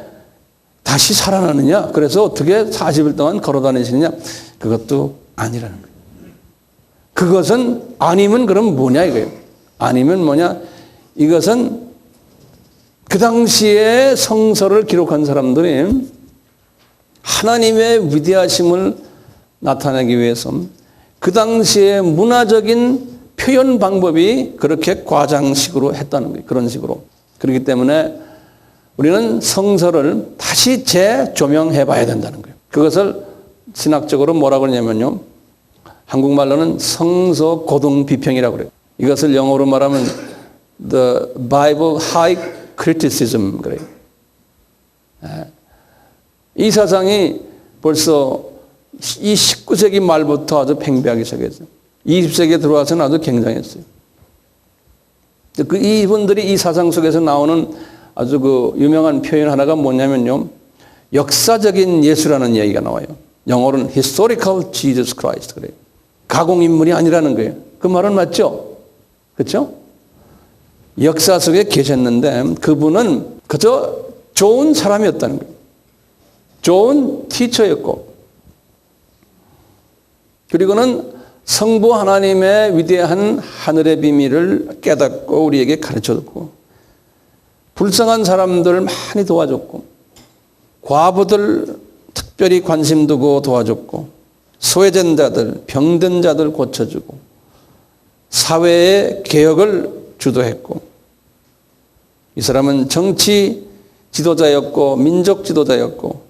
다시 살아나느냐? 그래서 어떻게 40일 동안 걸어 다니시느냐? 그것도 아니라는 거예요. 그것은 아니면 그럼 뭐냐 이거예요. 아니면 뭐냐? 이것은 그 당시에 성서를 기록한 사람들이 하나님의 위대하심을 나타내기 위해서 그 당시에 문화적인 표현 방법이 그렇게 과장식으로 했다는 거예요. 그런 식으로. 그렇기 때문에 우리는 성서를 다시 재조명해 봐야 된다는 거예요. 그것을 신학적으로 뭐라고 그러냐면요. 한국말로는 성서 고등 비평이라고 그래요. 이것을 영어로 말하면 The Bible High Criticism 그래요. 이 사상이 벌써 이 19세기 말부터 아주 팽배하기 시작했어요. 20세기에 들어와서는 아주 굉장했어요. 이분들이 이 사상 속에서 나오는 아주 그 유명한 표현 하나가 뭐냐면요. 역사적인 예수라는 얘기가 나와요. 영어로는 Historical Jesus Christ 그래요. 가공인물이 아니라는 거예요. 그 말은 맞죠? 그렇죠? 역사 속에 계셨는데 그분은 그저 좋은 사람이었다는 거예요. 좋은 티처였고 그리고는 성부 하나님의 위대한 하늘의 비밀을 깨닫고 우리에게 가르쳐줬고, 불쌍한 사람들 많이 도와줬고, 과부들 특별히 관심 두고 도와줬고, 소외된 자들, 병든 자들 고쳐주고, 사회의 개혁을 주도했고, 이 사람은 정치 지도자였고, 민족 지도자였고,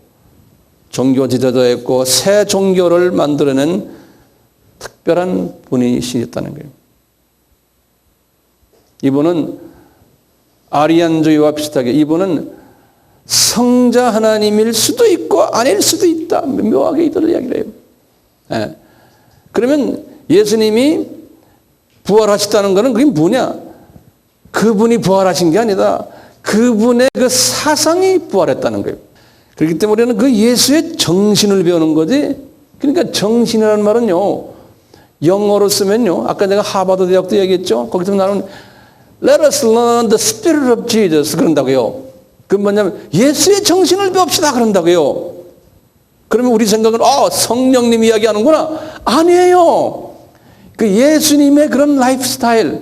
종교 지도자였고, 새 종교를 만들어낸 특별한 분이셨다는 거예요. 이분은 아리안주의와 비슷하게 이분은 성자 하나님일 수도 있고 아닐 수도 있다. 묘하게 이들 이야기를 해요. 예. 그러면 예수님이 부활하셨다는 것은 그게 뭐냐? 그분이 부활하신 게 아니다. 그분의 그 사상이 부활했다는 거예요. 그렇기 때문에 우리는 그 예수의 정신을 배우는 거지. 그러니까 정신이라는 말은요, 영어로 쓰면요, 아까 내가 하버드 대학도 얘기했죠. 거기서 나는 Let us learn the spirit of Jesus 그런다고요. 그 뭐냐면 예수의 정신을 배웁시다 그런다고요. 그러면 우리 생각은 성령님 이야기하는구나. 아니에요. 그 예수님의 그런 라이프 스타일,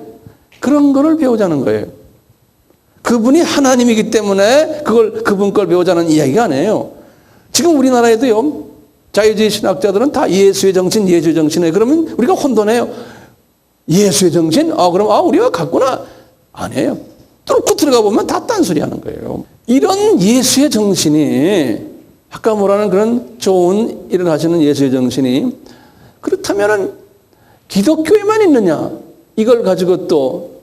그런 거를 배우자는 거예요. 그분이 하나님이기 때문에 그분 걸 배우자는 이야기가 아니에요. 지금 우리나라에도요, 자유주의 신학자들은 다 예수의 정신, 예수의 정신에 그러면 우리가 혼돈해요. 예수의 정신? 그럼 우리가 같구나. 아니에요. 뚫고 들어가 보면 다 딴소리 하는 거예요. 이런 예수의 정신이, 아까 뭐라는 그런 좋은 일을 하시는 예수의 정신이 그렇다면은 기독교에만 있느냐? 이걸 가지고 또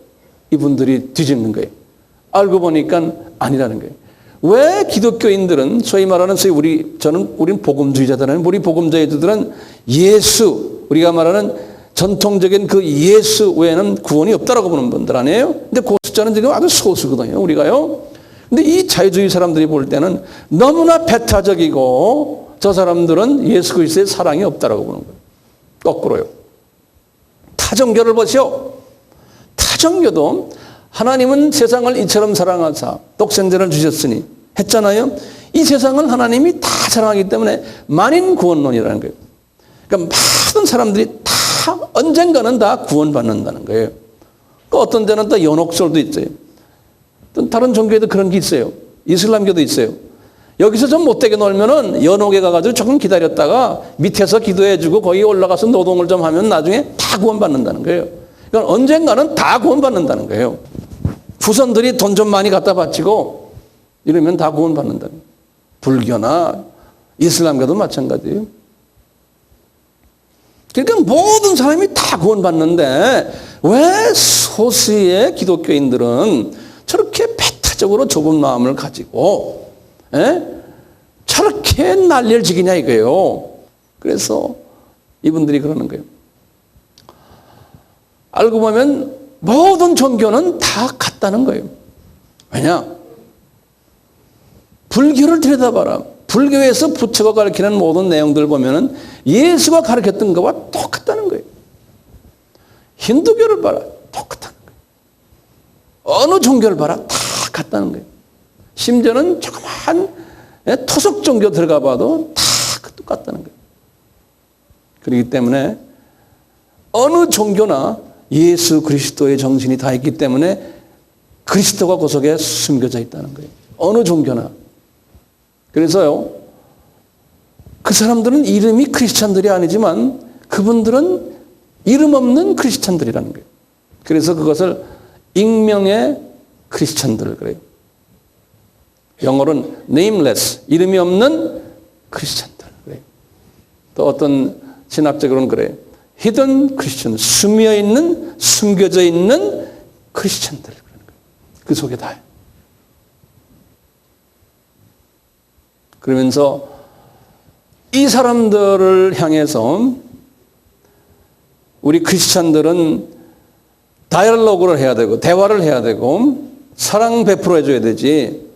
이분들이 뒤집는 거예요. 알고 보니까 아니라는 거예요. 왜 기독교인들은 소위 말하는 우린 복음주의자들은, 우리 복음주의자들은 예수, 우리가 말하는 전통적인 그 예수 외에는 구원이 없다라고 보는 분들 아니에요? 근데 그 숫자는 지금 아주 소수거든요, 우리가요. 근데 이 자유주의 사람들이 볼 때는 너무나 배타적이고 저 사람들은 예수 그리스도의 사랑이 없다라고 보는 거예요. 거꾸로요. 타종교를 보시오. 타종교도 하나님은 세상을 이처럼 사랑하사 독생자를 주셨으니 했잖아요. 이 세상은 하나님이 다 사랑하기 때문에 만인 구원론이라는 거예요. 그러니까 모든 사람들이 다 언젠가는 다 구원받는다는 거예요. 어떤 데는 또 연옥설도 있어요. 또 다른 종교에도 그런 게 있어요. 이슬람교도 있어요. 여기서 좀 못되게 놀면은 연옥에 가가지고 조금 기다렸다가 밑에서 기도해주고 거기 올라가서 노동을 좀 하면 나중에 다 구원받는다는 거예요. 그러니까 언젠가는 다 구원받는다는 거예요. 후손들이 돈 좀 많이 갖다 바치고 이러면 다 구원받는다는 거예요. 불교나 이슬람교도 마찬가지예요. 그러니까 모든 사람이 다 구원받는데 왜 소수의 기독교인들은 저렇게 배타적으로 좁은 마음을 가지고 저렇게 난리를 지기냐 이거예요. 그래서 이분들이 그러는 거예요. 알고 보면 모든 종교는 다 같다는 거예요. 왜냐? 불교를 들여다봐라. 불교에서 부처가 가르치는 모든 내용들을 보면은 예수가 가르쳤던 것과 똑같다는 거예요. 힌두교를 봐라. 똑같다는 거예요. 어느 종교를 봐라. 다 같다는 거예요. 심지어는 조그만 토속 종교 들어가 봐도 다 똑같다는 거예요. 그렇기 때문에 어느 종교나 예수 그리스도의 정신이 다 있기 때문에 그리스도가 그 속에 숨겨져 있다는 거예요. 어느 종교나. 그래서요, 그 사람들은 이름이 크리스찬들이 아니지만 그분들은 이름 없는 크리스찬들이라는 거예요. 그래서 그것을 익명의 크리스찬들 그래요. 영어로는 nameless, 이름이 없는 크리스찬들 그래요. 또 어떤 신학적으로는 그래요. hidden Christian, 숨겨져 있는 크리스찬들. 그 속에 다요. 그러면서 이 사람들을 향해서 우리 크리스찬들은 다이얼로그를 해야 되고 대화를 해야 되고 사랑 베풀어 줘야 되지.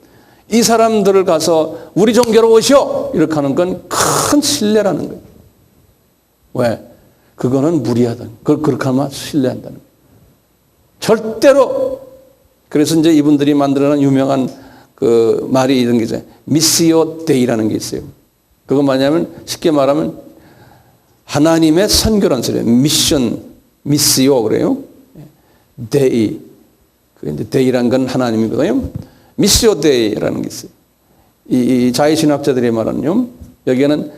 이 사람들을 가서 우리 종교로 오시오 이렇게 하는 건 큰 신뢰라는 거예요. 왜? 그거는 무리하다. 그렇게 하면 신뢰한다는 거예요. 절대로. 그래서 이제 이분들이 만들어낸 유명한 그 말이 이런 게 있어요. 미시오 데이라는 게 있어요. 그건 뭐냐면 쉽게 말하면 하나님의 선교란 소리예요. 미시오 그래요. 데이. 그 데이란 건 하나님이거든요. 미시오 데이라는 게 있어요. 이 자유신학자들이 말하는요. 여기에는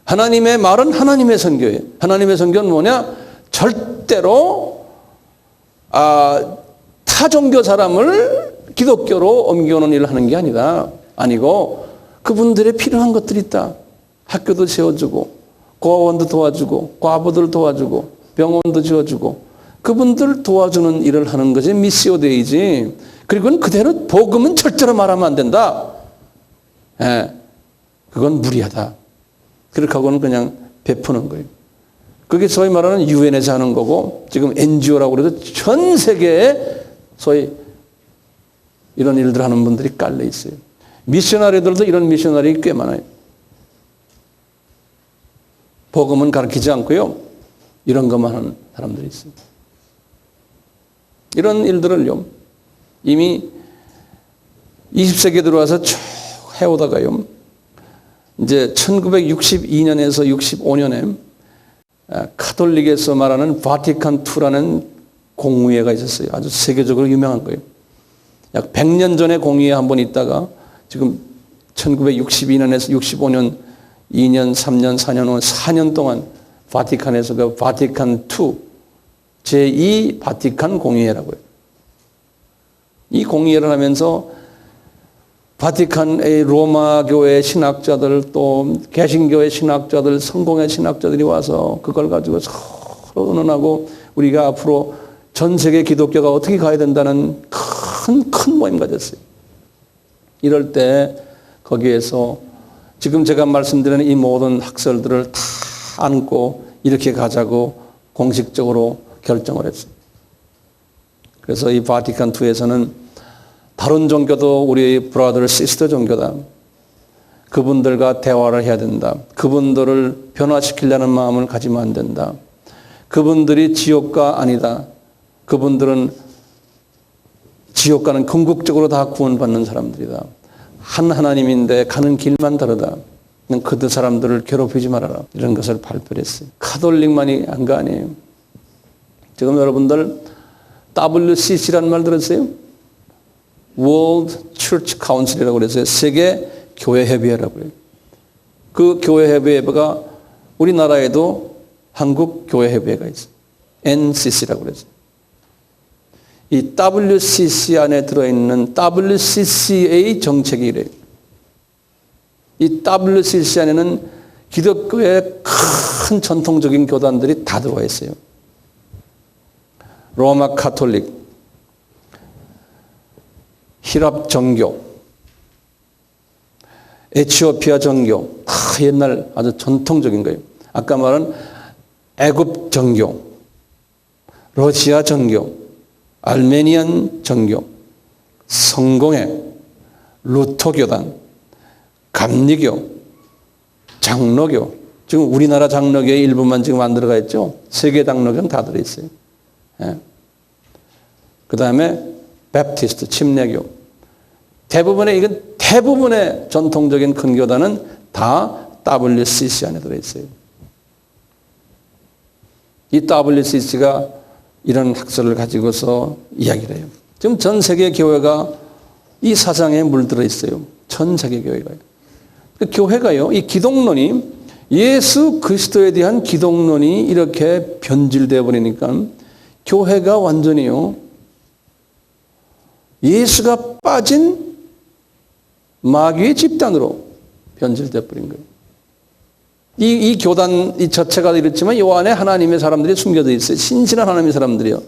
하나님의 말은 하나님의 선교예요. 하나님의 선교는 뭐냐? 절대로 타 종교 사람을 기독교로 옮겨오는 일을 하는 게 아니고 그분들의 필요한 것들이 있다. 학교도 세워주고 고아원도 도와주고 과부들 도와주고 병원도 지어주고 그분들 도와주는 일을 하는 것이 미시오 데이지. 그리고는 그대로 복음은 절대로 말하면 안 된다. 그건 무리하다. 그렇게 하고는 그냥 베푸는 거예요. 그게 소위 말하는 유엔에서 하는 거고 지금 NGO라고 그래서 전 세계에 소위 이런 일들 하는 분들이 깔려 있어요. 미셔너리들도 이런 미셔너리 꽤 많아요. 복음은 가르치지 않고요. 이런 것만 하는 사람들이 있어요. 이런 일들을요. 이미 20세기에 들어와서 쭉 해오다가요. 이제 1962년에서 65년에 카톨릭에서 말하는 바티칸2라는 공의회가 있었어요. 아주 세계적으로 유명한 거예요. 약 100년 전에 공의회 한번 있다가 지금 1962년에서 65년 2년, 3년, 4년, 4년 동안 바티칸에서 그 바티칸2 제2 바티칸 공의회라고요. 이 공의회를 하면서 바티칸의 로마 교회 신학자들 또 개신교의 신학자들 성공의 신학자들이 와서 그걸 가지고 서로 의논하고 우리가 앞으로 전 세계 기독교가 어떻게 가야 된다는 큰 모임 가졌어요. 이럴 때 거기에서 지금 제가 말씀드리는 이 모든 학설들을 다 안고 이렇게 가자고 공식적으로 결정을 했어요. 그래서 이 바티칸2에서는 다른 종교도 우리 브라더 시스터 종교다. 그분들과 대화를 해야 된다. 그분들을 변화시키려는 마음을 가지면 안 된다. 그분들이 지옥가 아니다. 그분들은 지옥가는 궁극적으로 다 구원받는 사람들이다. 한 하나님인데 가는 길만 다르다. 그 사람들을 괴롭히지 말아라. 이런 것을 발표를 했어요. 카톨릭만이 한 거 아니에요. 지금 여러분들 WCC라는 말 들었어요? World Church Council이라고 그래서 세계 교회 협의회라고 해요. 그 교회 협의회가 우리나라에도 한국 교회 협의회가 있어요. NCC라고 그래서. 이 WCC 안에 들어있는 WCC의 정책이 이래요. 이 WCC 안에는 기독교의 큰 전통적인 교단들이 다 들어와 있어요. 로마 카톨릭, 히랍 정교, 에티오피아 정교, 다 옛날 아주 전통적인 거예요. 아까 말한 애굽 정교, 러시아 정교, 알메니안 정교, 성공회, 루터교단, 감리교, 장로교, 지금 우리나라 장로교의 일부만 지금 안 들어가 있죠. 세계 장로교는 다 들어있어요. 그 다음에 베프티스트, 침례교. 이건 대부분의 전통적인 큰 교단은 다 WCC 안에 들어있어요. 이 WCC가 이런 학설을 가지고서 이야기를 해요. 지금 전 세계 교회가 이 사상에 물들어 있어요. 전 세계 교회가요. 그 교회가요, 이 기독론이 예수 그리스도에 대한 기독론이 이렇게 변질되어 버리니까 교회가 완전히요, 예수가 빠진 마귀의 집단으로 변질되어 버린 거예요. 이 교단 이 자체가 이렇지만 이 안에 하나님의 사람들이 숨겨져 있어요. 신실한 하나님의 사람들이요.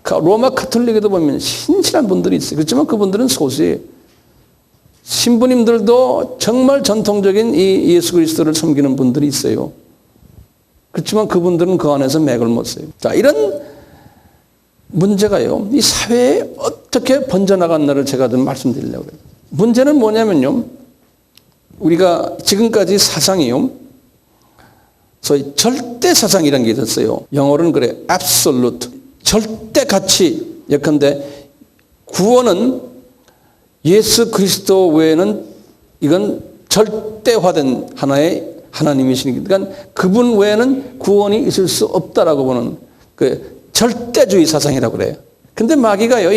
로마 카톨릭에도 보면 신실한 분들이 있어요. 그렇지만 그분들은 소수예요. 신부님들도 정말 전통적인 이 예수 그리스도를 섬기는 분들이 있어요. 그렇지만 그분들은 그 안에서 맥을 못 써요. 자, 이런 문제가요, 이 사회에 어떻게 번져나갔나를 제가 좀 말씀드리려고 해요. 문제는 뭐냐면요, 우리가 지금까지 사상이요, 소위 절대 사상이라는 게 있었어요. 영어로는 그래, absolute. 절대 가치. 예컨대 구원은 예수 그리스도 외에는 이건 절대화된 하나의 하나님이시니까 그러니까 그분 외에는 구원이 있을 수 없다라고 보는 그 절대주의 사상이라고 그래요. 근데 마귀가요,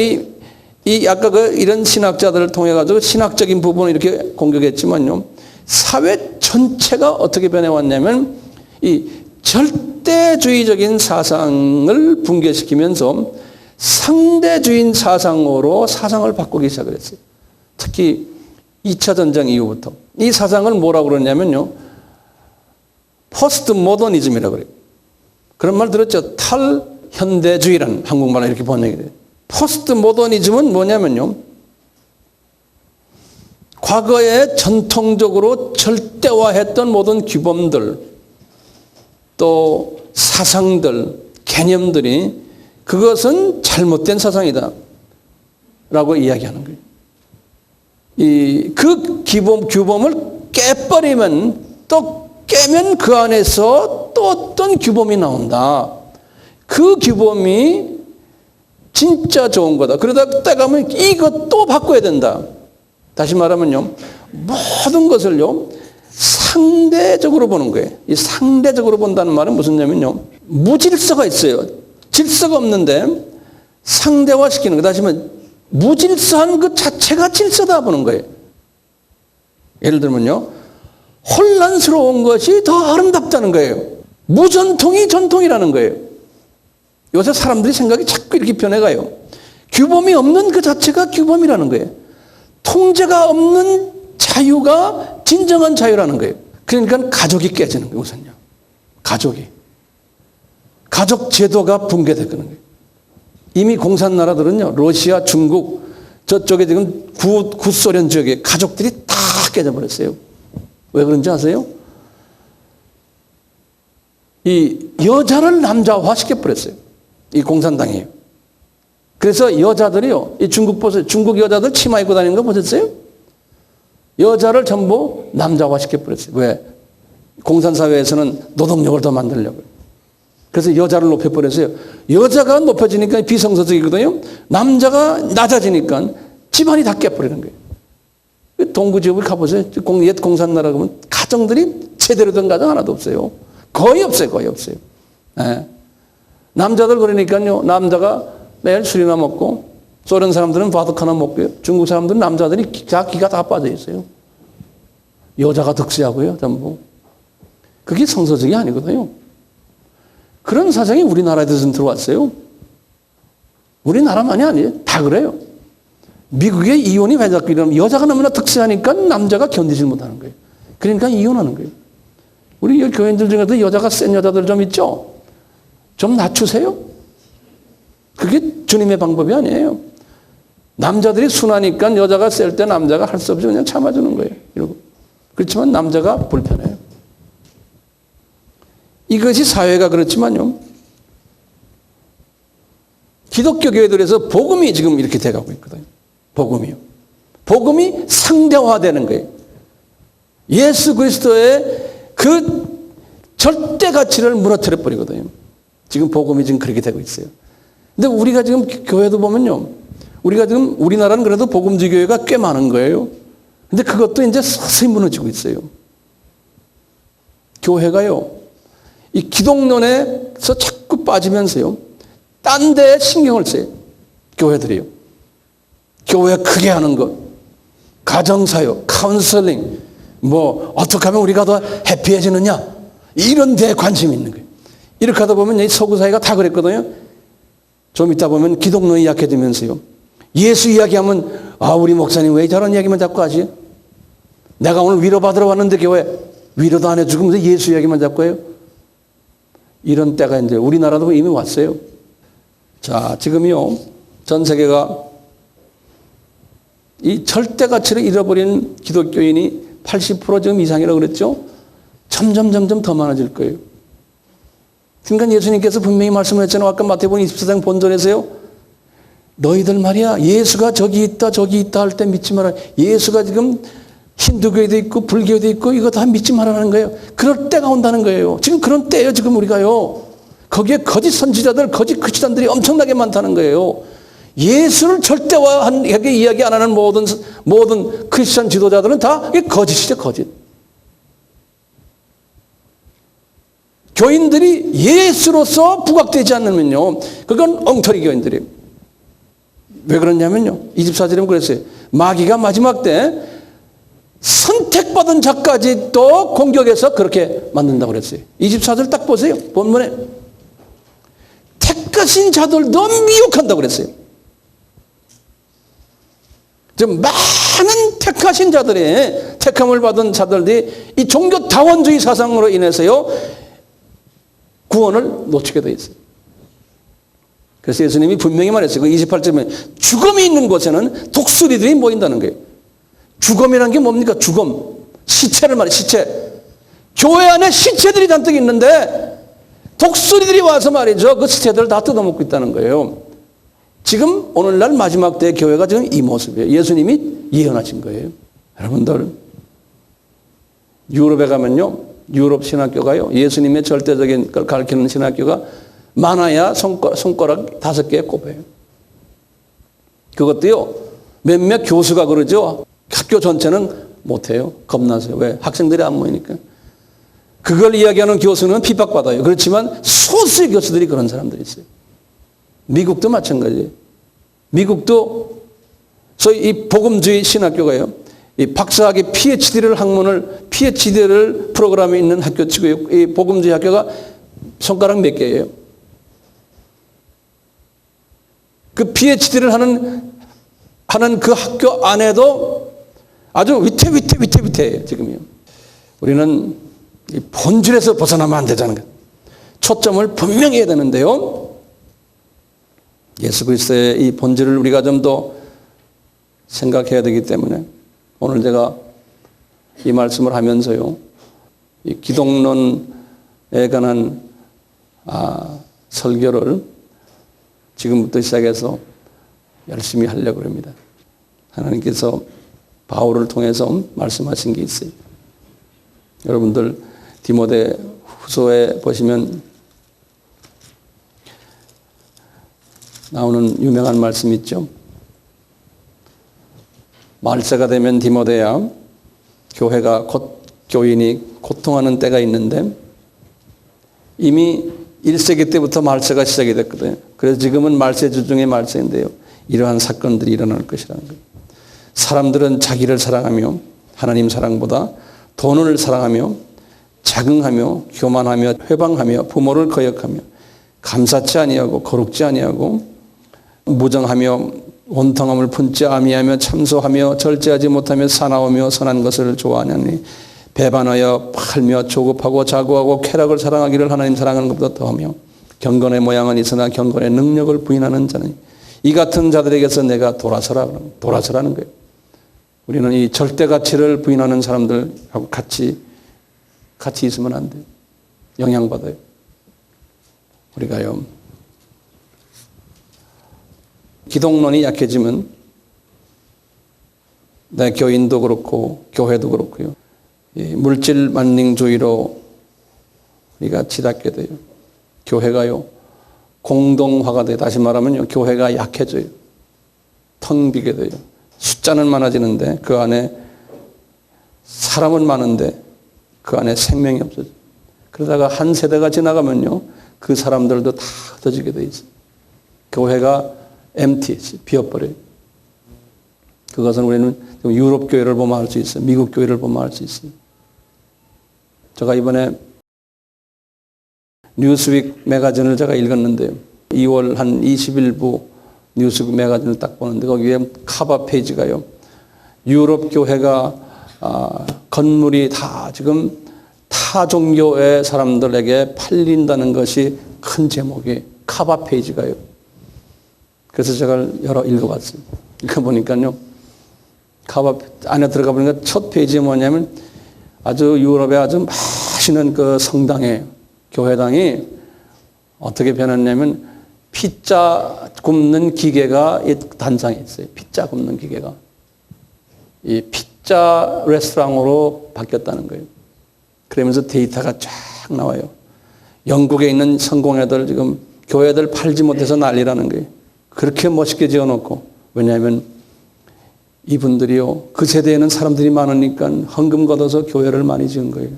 이 아까 이런 신학자들을 통해 가지고 신학적인 부분을 이렇게 공격했지만요, 사회 전체가 어떻게 변해왔냐면 이 절대주의적인 사상을 붕괴시키면서 상대주의 사상으로 사상을 바꾸기 시작을 했어요. 특히 2차 전쟁 이후부터. 이 사상을 뭐라고 그러냐면요, 포스트 모더니즘이라고 그래요. 그런 말 들었죠? 탈현대주의라는 한국말로 이렇게 번역이 돼요. 포스트 모더니즘은 뭐냐면요, 과거에 전통적으로 절대화했던 모든 규범들, 또 사상들, 개념들이 그것은 잘못된 사상이다 라고 이야기하는 거예요. 그 규범을 깨버리면, 또 깨면 그 안에서 또 어떤 규범이 나온다. 그 규범이 진짜 좋은 거다. 그러다 때가 가면 이것도 바꿔야 된다. 다시 말하면요, 모든 것을요, 상대적으로 보는 거예요. 이 상대적으로 본다는 말은 무슨 얘기냐면요, 무질서가 있어요. 질서가 없는데 상대화시키는 거. 다시 말하면 무질서한 것 자체가 질서다 보는 거예요. 예를 들면요, 혼란스러운 것이 더 아름답다는 거예요. 무전통이 전통이라는 거예요. 요새 사람들이 생각이 자꾸 이렇게 변해가요. 규범이 없는 그 자체가 규범이라는 거예요. 통제가 없는 자유가 진정한 자유라는 거예요. 그러니까 가족이 깨지는 거예요, 우선요. 가족 제도가 붕괴되는 거예요. 이미 공산 나라들은요, 러시아, 중국, 저쪽에 지금 구소련 지역에 가족들이 다 깨져버렸어요. 왜 그런지 아세요? 이 여자를 남자화 시켜버렸어요. 이 공산당이에요. 그래서 여자들이요, 이 중국 보세요. 중국 여자들 치마 입고 다니는 거 보셨어요? 여자를 전부 남자화 시켜버렸어요. 왜? 공산사회에서는 노동력을 더 만들려고요. 그래서 여자를 높여버렸어요. 여자가 높여지니까 비성서적이거든요. 남자가 낮아지니까 집안이 다 깨버리는 거예요. 동구지역을 가보세요. 옛 공산나라 가면 가정들이 제대로 된 가정 하나도 없어요. 거의 없어요. 네. 남자들 그러니까요, 남자가 매일 술이나 먹고, 소련 사람들은 바둑 하나 먹고요. 중국 사람들은 남자들이 기가 다 빠져 있어요. 여자가 득세하고요, 전부. 그게 성서적이 아니거든요. 그런 사상이 우리나라에서는 들어왔어요. 우리나라만이 아니에요. 다 그래요. 미국의 이혼이 왜 자꾸 이러면 여자가 너무나 득세하니까 남자가 견디지 못하는 거예요. 그러니까 이혼하는 거예요. 우리 교인들 중에도 여자가 센 여자들 좀 있죠? 좀 낮추세요. 그게 주님의 방법이 아니에요. 남자들이 순하니까 여자가 셀 때 남자가 할 수 없이 그냥 참아주는 거예요. 이러고. 그렇지만 남자가 불편해요. 이것이 사회가 그렇지만요, 기독교 교회들에서 복음이 지금 이렇게 돼가고 있거든요. 복음이 상대화되는 거예요. 예수 그리스도의 그 절대 가치를 무너뜨려 버리거든요. 지금 복음이 지금 그렇게 되고 있어요. 근데 우리가 지금 교회도 보면요, 우리가 지금 우리나라는 그래도 복음주의 교회가 꽤 많은 거예요. 근데 그것도 이제 서서히 무너지고 있어요. 교회가요, 이 기독론에서 자꾸 빠지면서요, 딴 데에 신경을 써요. 교회들이요. 교회 크게 하는 것, 가정사역, 카운슬링, 어떻게 하면 우리가 더 해피해지느냐, 이런 데에 관심이 있는 거예요. 이렇게 하다 보면 이 서구 사회가 다 그랬거든요. 좀 있다 보면 기독론이 약해지면서요, 예수 이야기하면 우리 목사님 왜 저런 이야기만 자꾸 하지? 내가 오늘 위로받으러 왔는데 교회 위로도 안 해주고 무슨 예수 이야기만 자꾸 해요? 이런 때가 이제 우리나라도 이미 왔어요. 자, 지금요, 전 세계가 이 절대 가치를 잃어버린 기독교인이 80% 지금 이상이라고 그랬죠? 점점 더 많아질 거예요. 그러니까 예수님께서 분명히 말씀을 했잖아요. 아까 마태복음 24장 본절에서요, 너희들 말이야, 예수가 저기 있다 할 때 믿지 마라. 예수가 지금 힌두교에도 있고 불교에도 있고 이거 다 믿지 말라는 거예요. 그럴 때가 온다는 거예요. 지금 그런 때예요, 지금 우리가요. 거기에 거짓 선지자들, 거짓 크리스찬들이 엄청나게 많다는 거예요. 예수를 절대화하게 이야기 안 하는 모든 크리스찬 지도자들은 다 이게 거짓이죠, 거짓. 교인들이 예수로서 부각되지 않으면요, 그건 엉터리 교인들이에요. 왜 그러냐면요, 24절에 그랬어요. 마귀가 마지막 때 선택받은 자까지 또 공격해서 그렇게 만든다고 그랬어요. 24절 딱 보세요. 본문에 택하신 자들도 미혹한다고 그랬어요. 지금 많은 택하신 자들의 택함을 받은 자들이 이 종교 다원주의 사상으로 인해서요, 구원을 놓치게 돼 있어요. 그래서 예수님이 분명히 말했어요. 그 28절에 죽음이 있는 곳에는 독수리들이 모인다는 거예요. 죽음이라는 게 뭡니까? 죽음. 시체를 말해요. 시체. 교회 안에 시체들이 잔뜩 있는데 독수리들이 와서 말이죠, 그 시체들을 다 뜯어먹고 있다는 거예요. 지금 오늘날 마지막 때의 교회가 지금 이 모습이에요. 예수님이 예언하신 거예요. 여러분들, 유럽에 가면요, 유럽 신학교가요, 예수님의 절대적인 걸 가르치는 신학교가 많아야 손가락 5개에 꼽아요. 그것도요, 몇몇 교수가 그러죠. 학교 전체는 못해요. 겁나서요. 왜? 학생들이 안 모이니까. 그걸 이야기하는 교수는 핍박받아요. 그렇지만 소수의 교수들이 그런 사람들이 있어요. 미국도 마찬가지예요. 미국도 소위 이 복음주의 신학교가요, 이 박사학위 PhD를 프로그램에 있는 학교 치고요, 이 복음주의 학교가 손가락 몇 개예요. 그 PhD를 하는 그 학교 안에도 아주 위태위태해요, 지금요. 우리는 이 본질에서 벗어나면 안 되자는 것. 초점을 분명히 해야 되는데요. 예수 그리스도의 이 본질을 우리가 좀 더 생각해야 되기 때문에 오늘 제가 이 말씀을 하면서요, 이 기독론에 관한 설교를 지금부터 시작해서 열심히 하려고 합니다. 하나님께서 바울을 통해서 말씀하신 게 있어요. 여러분들 디모데 후서에 보시면 나오는 유명한 말씀 있죠. 말세가 되면 디모데야, 교회가 교인이 고통하는 때가 있는데 이미 1세기 때부터 말세가 시작이 됐거든요. 그래서 지금은 말세주 중에 말세인데요, 이러한 사건들이 일어날 것이라는 거예요. 사람들은 자기를 사랑하며 하나님 사랑보다 돈을 사랑하며 자긍하며 교만하며 회방하며 부모를 거역하며 감사치 아니하고 거룩지 아니하고 무정하며 원통함을 품지 아니하며 참소하며 절제하지 못하며 사나우며 선한 것을 좋아하느니 배반하여 팔며 조급하고 자고하고 쾌락을 사랑하기를 하나님 사랑하는 것보다 더하며 경건의 모양은 있으나 경건의 능력을 부인하는 자는 이 같은 자들에게서 내가 돌아서라는 거예요. 우리는 이 절대 가치를 부인하는 사람들하고 같이 있으면 안 돼요. 영향받아요. 우리가요, 기독론이 약해지면 내 교인도 그렇고 교회도 그렇고요, 물질 만능주의로 우리가 치닫게 돼요. 교회가요, 공동화가 돼요. 다시 말하면요, 교회가 약해져요. 텅 비게 돼요. 숫자는 많아지는데 그 안에 사람은 많은데 그 안에 생명이 없어져요. 그러다가 한 세대가 지나가면요, 그 사람들도 다 흩어지게 돼 있어요. 교회가 비어버려요. 그것은 우리는 유럽 교회를 보면 알 수 있어요. 미국 교회를 보면 알 수 있어요. 제가 이번에 뉴스윅 매거진을 제가 읽었는데요, 2월 한 20일부 뉴스윅 매거진을 딱 보는데 거기에 카바 페이지가요, 유럽 교회가 건물이 다 지금 타 종교의 사람들에게 팔린다는 것이 큰 제목이 카바 페이지가요. 그래서 제가 여러 읽어봤어요. 읽어보니까요, 카바 안에 들어가 보니까 첫 페이지에 뭐냐면 아주 유럽의 아주 맛있는 그 성당이에요. 교회당이 어떻게 변했냐면 피자 굽는 기계가 단장에 있어요. 피자 굽는 기계가. 이 피자 레스토랑으로 바뀌었다는 거예요. 그러면서 데이터가 쫙 나와요. 영국에 있는 성공회들 지금 교회들 팔지 못해서 난리라는 거예요. 그렇게 멋있게 지어놓고, 왜냐하면 이분들이요, 그 세대에는 사람들이 많으니까 헌금 걷어서 교회를 많이 지은 거예요.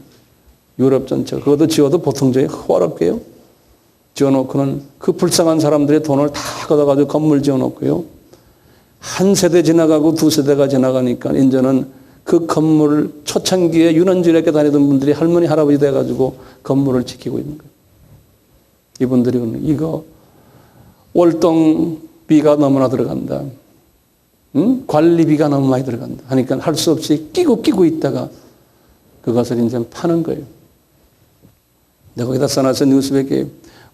유럽 전체. 그것도 지어도 보통 저희 어렵게요. 지어놓고는 그 불쌍한 사람들의 돈을 다 걷어가지고 건물 지어놓고요. 한 세대 지나가고 두 세대가 지나가니까 이제는 그 건물을 초창기에 유년지력에 다니던 분들이 할머니, 할아버지 돼가지고 건물을 지키고 있는 거예요. 이분들이 이거 월동비가 너무나 들어간다. 응? 관리비가 너무 많이 들어간다. 하니까 할 수 없이 끼고 있다가 그것을 이제 파는 거예요. 내가 거기다 써놨어 뉴스백에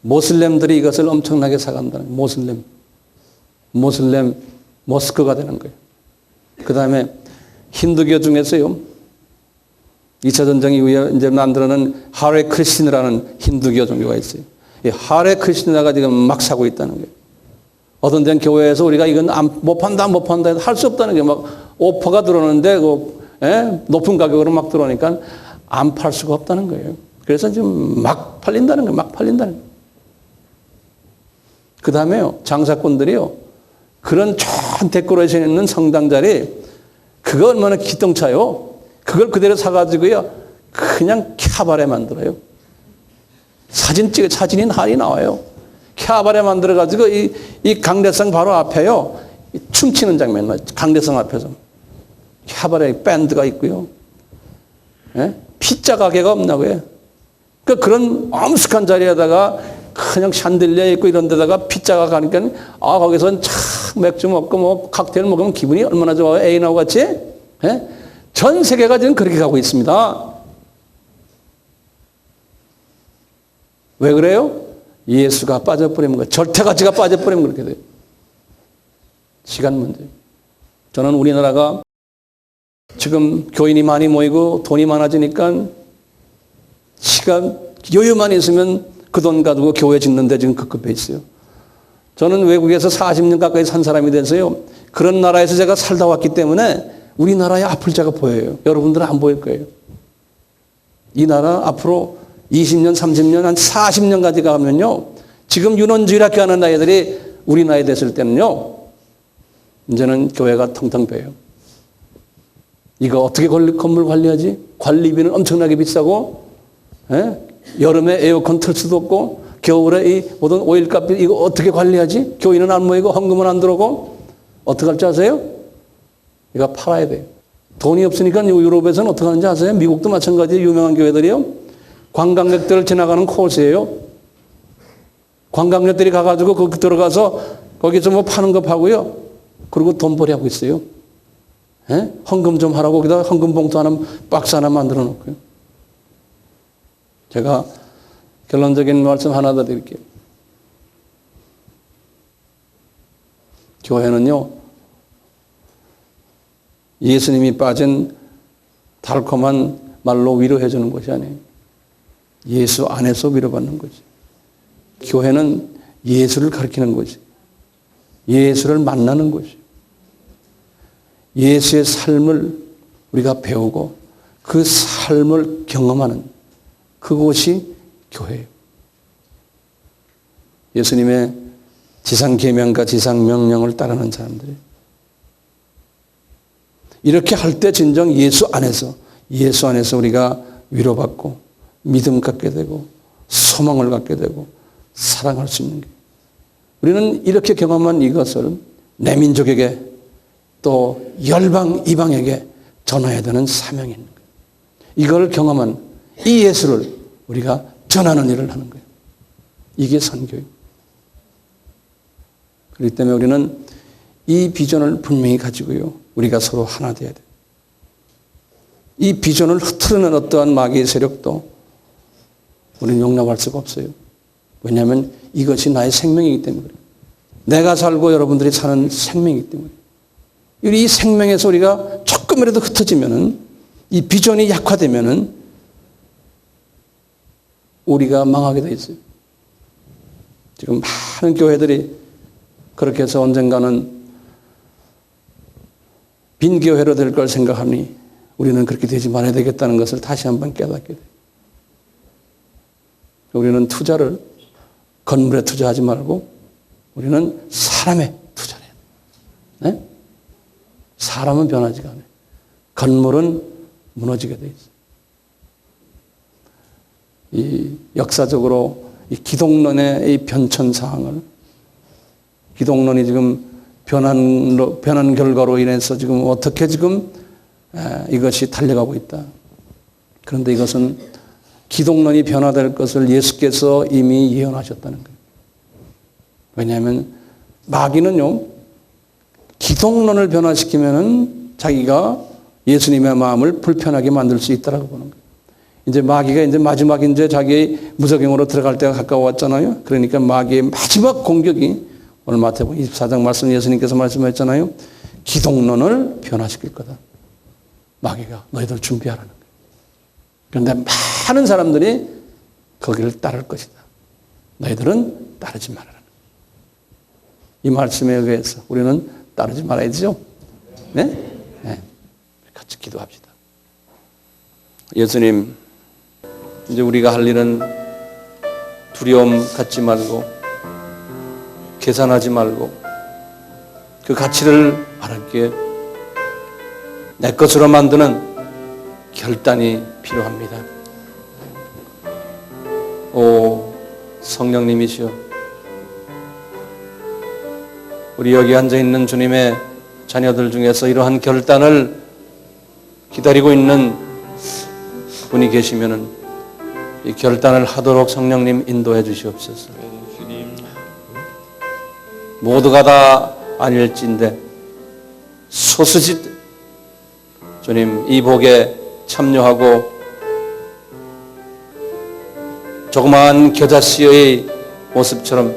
모슬렘들이 이것을 엄청나게 사간다는 거예요. 모슬렘 모스크가 되는 거예요. 그 다음에 힌두교 중에서요. 2차 전쟁 이후에 이제 만들어낸 하레 크리스티나라는 힌두교 종교가 있어요. 이 하레 크리스티나가 지금 막 사고 있다는 거예요. 어떤 데는 교회에서 우리가 이건 못 판다 할 수 없다는 게 막 오퍼가 들어오는데 높은 가격으로 막 들어오니까 안 팔 수가 없다는 거예요. 그래서 지금 막 팔린다는 거예요. 막 팔린다는 거예요. 그 다음에요. 장사꾼들이요. 그런 좋은 데코레이션 있는 성당 자리 그거 얼마나 기똥차요. 그걸 그대로 사가지고요. 그냥 캬바레 만들어요. 사진이 할이 나와요. 캬바레 만들어가지고 이 강대성 바로 앞에요. 춤추는 장면 나와요. 강대성 앞에서. 캬바레 밴드가 있고요. 예? 피자 가게가 없나고요. 그러니까 그런 엄숙한 자리에다가 그냥 샹들리에 있고 이런 데다가 피자가 가니까 거기서 참 맥주 먹고 뭐 칵테일 먹으면 기분이 얼마나 좋아요. 애인하고 같이. 예? 전 세계가 지금 그렇게 가고 있습니다. 왜 그래요? 예수가 빠져버리면 거예요. 절대가치가 빠져버리면 그렇게 돼요. 시간 문제. 저는 우리나라가 지금 교인이 많이 모이고 돈이 많아지니까 시간, 여유만 있으면 그 돈 가지고 교회 짓는데 지금 급급해 있어요. 저는 외국에서 40년 가까이 산 사람이 돼서요. 그런 나라에서 제가 살다 왔기 때문에 우리나라의 아플 자가 보여요. 여러분들은 안 보일 거예요. 이 나라 앞으로 20년, 30년, 한 40년까지 가면요. 지금 유년주일학교 하는 아이들이 우리 나이 됐을 때는요. 이제는 교회가 텅텅 비어요. 이거 어떻게 건물 관리하지? 관리비는 엄청나게 비싸고 여름에 에어컨 틀 수도 없고 겨울에 이 모든 오일값 이거 어떻게 관리하지? 교인은 안 모이고 헌금은 안 들어오고 어떻게 할지 아세요? 이거 팔아야 돼요. 돈이 없으니까 유럽에서는 어떻게 하는지 아세요? 미국도 마찬가지 유명한 교회들이요. 관광객들 지나가는 코스예요. 관광객들이 가가지고 거기 들어가서 거기서 뭐 파는 거 파고요. 그리고 돈벌이 하고 있어요. 헌금 좀 하라고 거기다 헌금 봉투 하나 박스 하나 만들어 놓고요. 제가 결론적인 말씀 하나 더 드릴게요. 교회는요. 예수님이 빠진 달콤한 말로 위로해 주는 것이 아니에요. 예수 안에서 위로받는 거지. 교회는 예수를 가르치는 거지. 예수를 만나는 거지. 예수의 삶을 우리가 배우고 그 삶을 경험하는 그곳이 교회예요. 예수님의 지상 계명과 지상 명령을 따르는 사람들이 이렇게 할 때 진정 예수 안에서 우리가 위로받고 믿음 갖게 되고 소망을 갖게 되고 사랑할 수 있는 게 우리는 이렇게 경험한 이것을 내 민족에게 또 열방 이방에게 전해야 되는 사명이 있는 거예요. 이걸 경험한 이 예수를 우리가 전하는 일을 하는 거예요. 이게 선교예요. 그렇기 때문에 우리는 이 비전을 분명히 가지고요. 우리가 서로 하나 돼야 돼요. 이 비전을 흐트러는 어떠한 마귀의 세력도 우리는 용납할 수가 없어요. 왜냐하면 이것이 나의 생명이기 때문에 그래요. 내가 살고 여러분들이 사는 생명이기 때문에. 이 생명에서 우리가 조금이라도 흩어지면은 이 비전이 약화되면은 우리가 망하게 돼 있어요. 지금 많은 교회들이 그렇게 해서 언젠가는 빈 교회로 될 걸 생각하니 우리는 그렇게 되지 말아야 되겠다는 것을 다시 한번 깨닫게 돼요. 우리는 투자를 건물에 투자하지 말고 우리는 사람에 투자를 해야 돼요. 네? 사람은 변하지가 않아요. 건물은 무너지게 돼 있어요. 이 역사적으로 이 기독론의 이 변천 사항을, 기독론이 지금 변한 결과로 인해서 지금 어떻게 지금 이것이 달려가고 있다. 그런데 이것은 기독론이 변화될 것을 예수께서 이미 예언하셨다는 거예요. 왜냐하면 마귀는요, 기독론을 변화시키면은 자기가 예수님의 마음을 불편하게 만들 수 있다라고 보는 거예요. 이제 마귀가 이제 마지막 이제 자기 무저갱으로 들어갈 때가 가까워왔잖아요. 그러니까 마귀의 마지막 공격이 오늘 마태복음 24장 말씀 예수님께서 말씀하셨잖아요. 기독론을 변화시킬 거다. 마귀가 너희들 준비하라는 거예요. 그런데 많은 사람들이 거기를 따를 것이다. 너희들은 따르지 말아라. 이 말씀에 의해서 우리는 따르지 말아야 되죠. 네? 네. 같이 기도합시다. 예수님, 이제 우리가 할 일은 두려움 갖지 말고 계산하지 말고 그 가치를 하나님께 내 것으로 만드는 결단이 필요합니다. 오 성령님이시여, 우리 여기 앉아있는 주님의 자녀들 중에서 이러한 결단을 기다리고 있는 분이 계시면은 이 결단을 하도록 성령님 인도해 주시옵소서. 모두가 다 아닐진데 소수짓 주님 이 복에 참여하고 조그마한 겨자씨의 모습처럼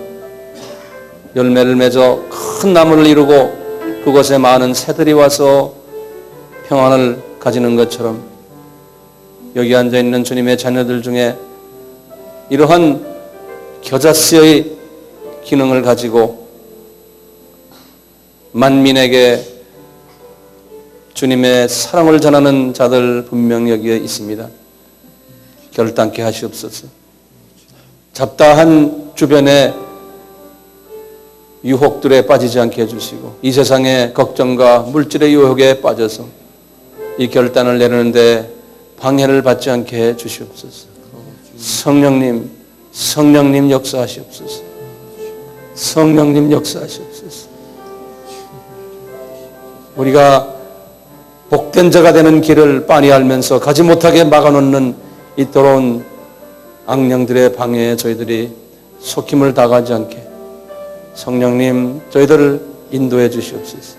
열매를 맺어 큰 나무를 이루고 그곳에 많은 새들이 와서 평안을 가지는 것처럼 여기 앉아있는 주님의 자녀들 중에 이러한 겨자씨의 기능을 가지고 만민에게 주님의 사랑을 전하는 자들 분명 여기에 있습니다. 결단케 하시옵소서. 잡다한 주변의 유혹들에 빠지지 않게 해주시고 이 세상의 걱정과 물질의 유혹에 빠져서 이 결단을 내리는데 방해를 받지 않게 해 주시옵소서. 성령님 역사하시옵소서. 성령님 역사하시옵소서. 우리가 복된 자가 되는 길을 빤히 알면서 가지 못하게 막아놓는 이 더러운 악령들의 방해에 저희들이 속힘을 당하지 않게 성령님 저희들을 인도해 주시옵소서.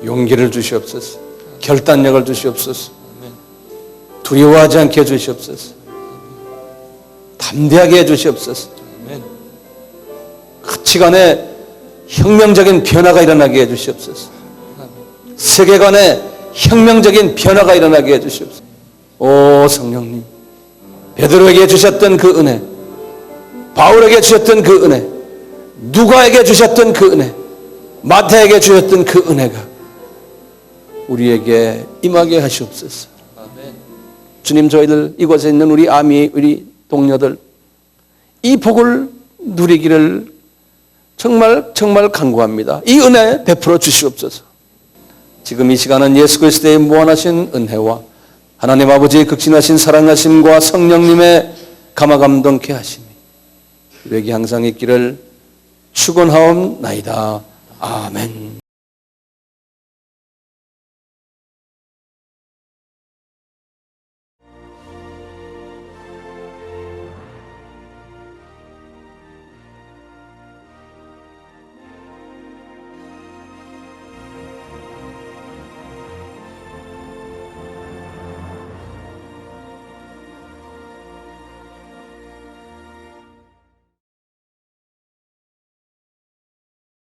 용기를 주시옵소서. 결단력을 주시옵소서. 두려워하지 않게 해주시옵소서. 담대하게 해주시옵소서. 가치관에 혁명적인 변화가 일어나게 해주시옵소서. 세계관에 혁명적인 변화가 일어나게 해주시옵소서. 오 성령님, 베드로에게 주셨던 그 은혜, 바울에게 주셨던 그 은혜, 누가에게 주셨던 그 은혜, 마태에게 주셨던 그 은혜가 우리에게 임하게 하시옵소서. 주님, 저희들 이곳에 있는 우리 아미, 우리 동료들 이 복을 누리기를 정말 간구합니다. 이 은혜 베풀어 주시옵소서. 지금 이 시간은 예수 그리스도의 무한하신 은혜와 하나님 아버지의 극진하신 사랑하심과 성령님의 감화감동케 하심이 우리에게 항상 있기를 축원하옵나이다. 아멘.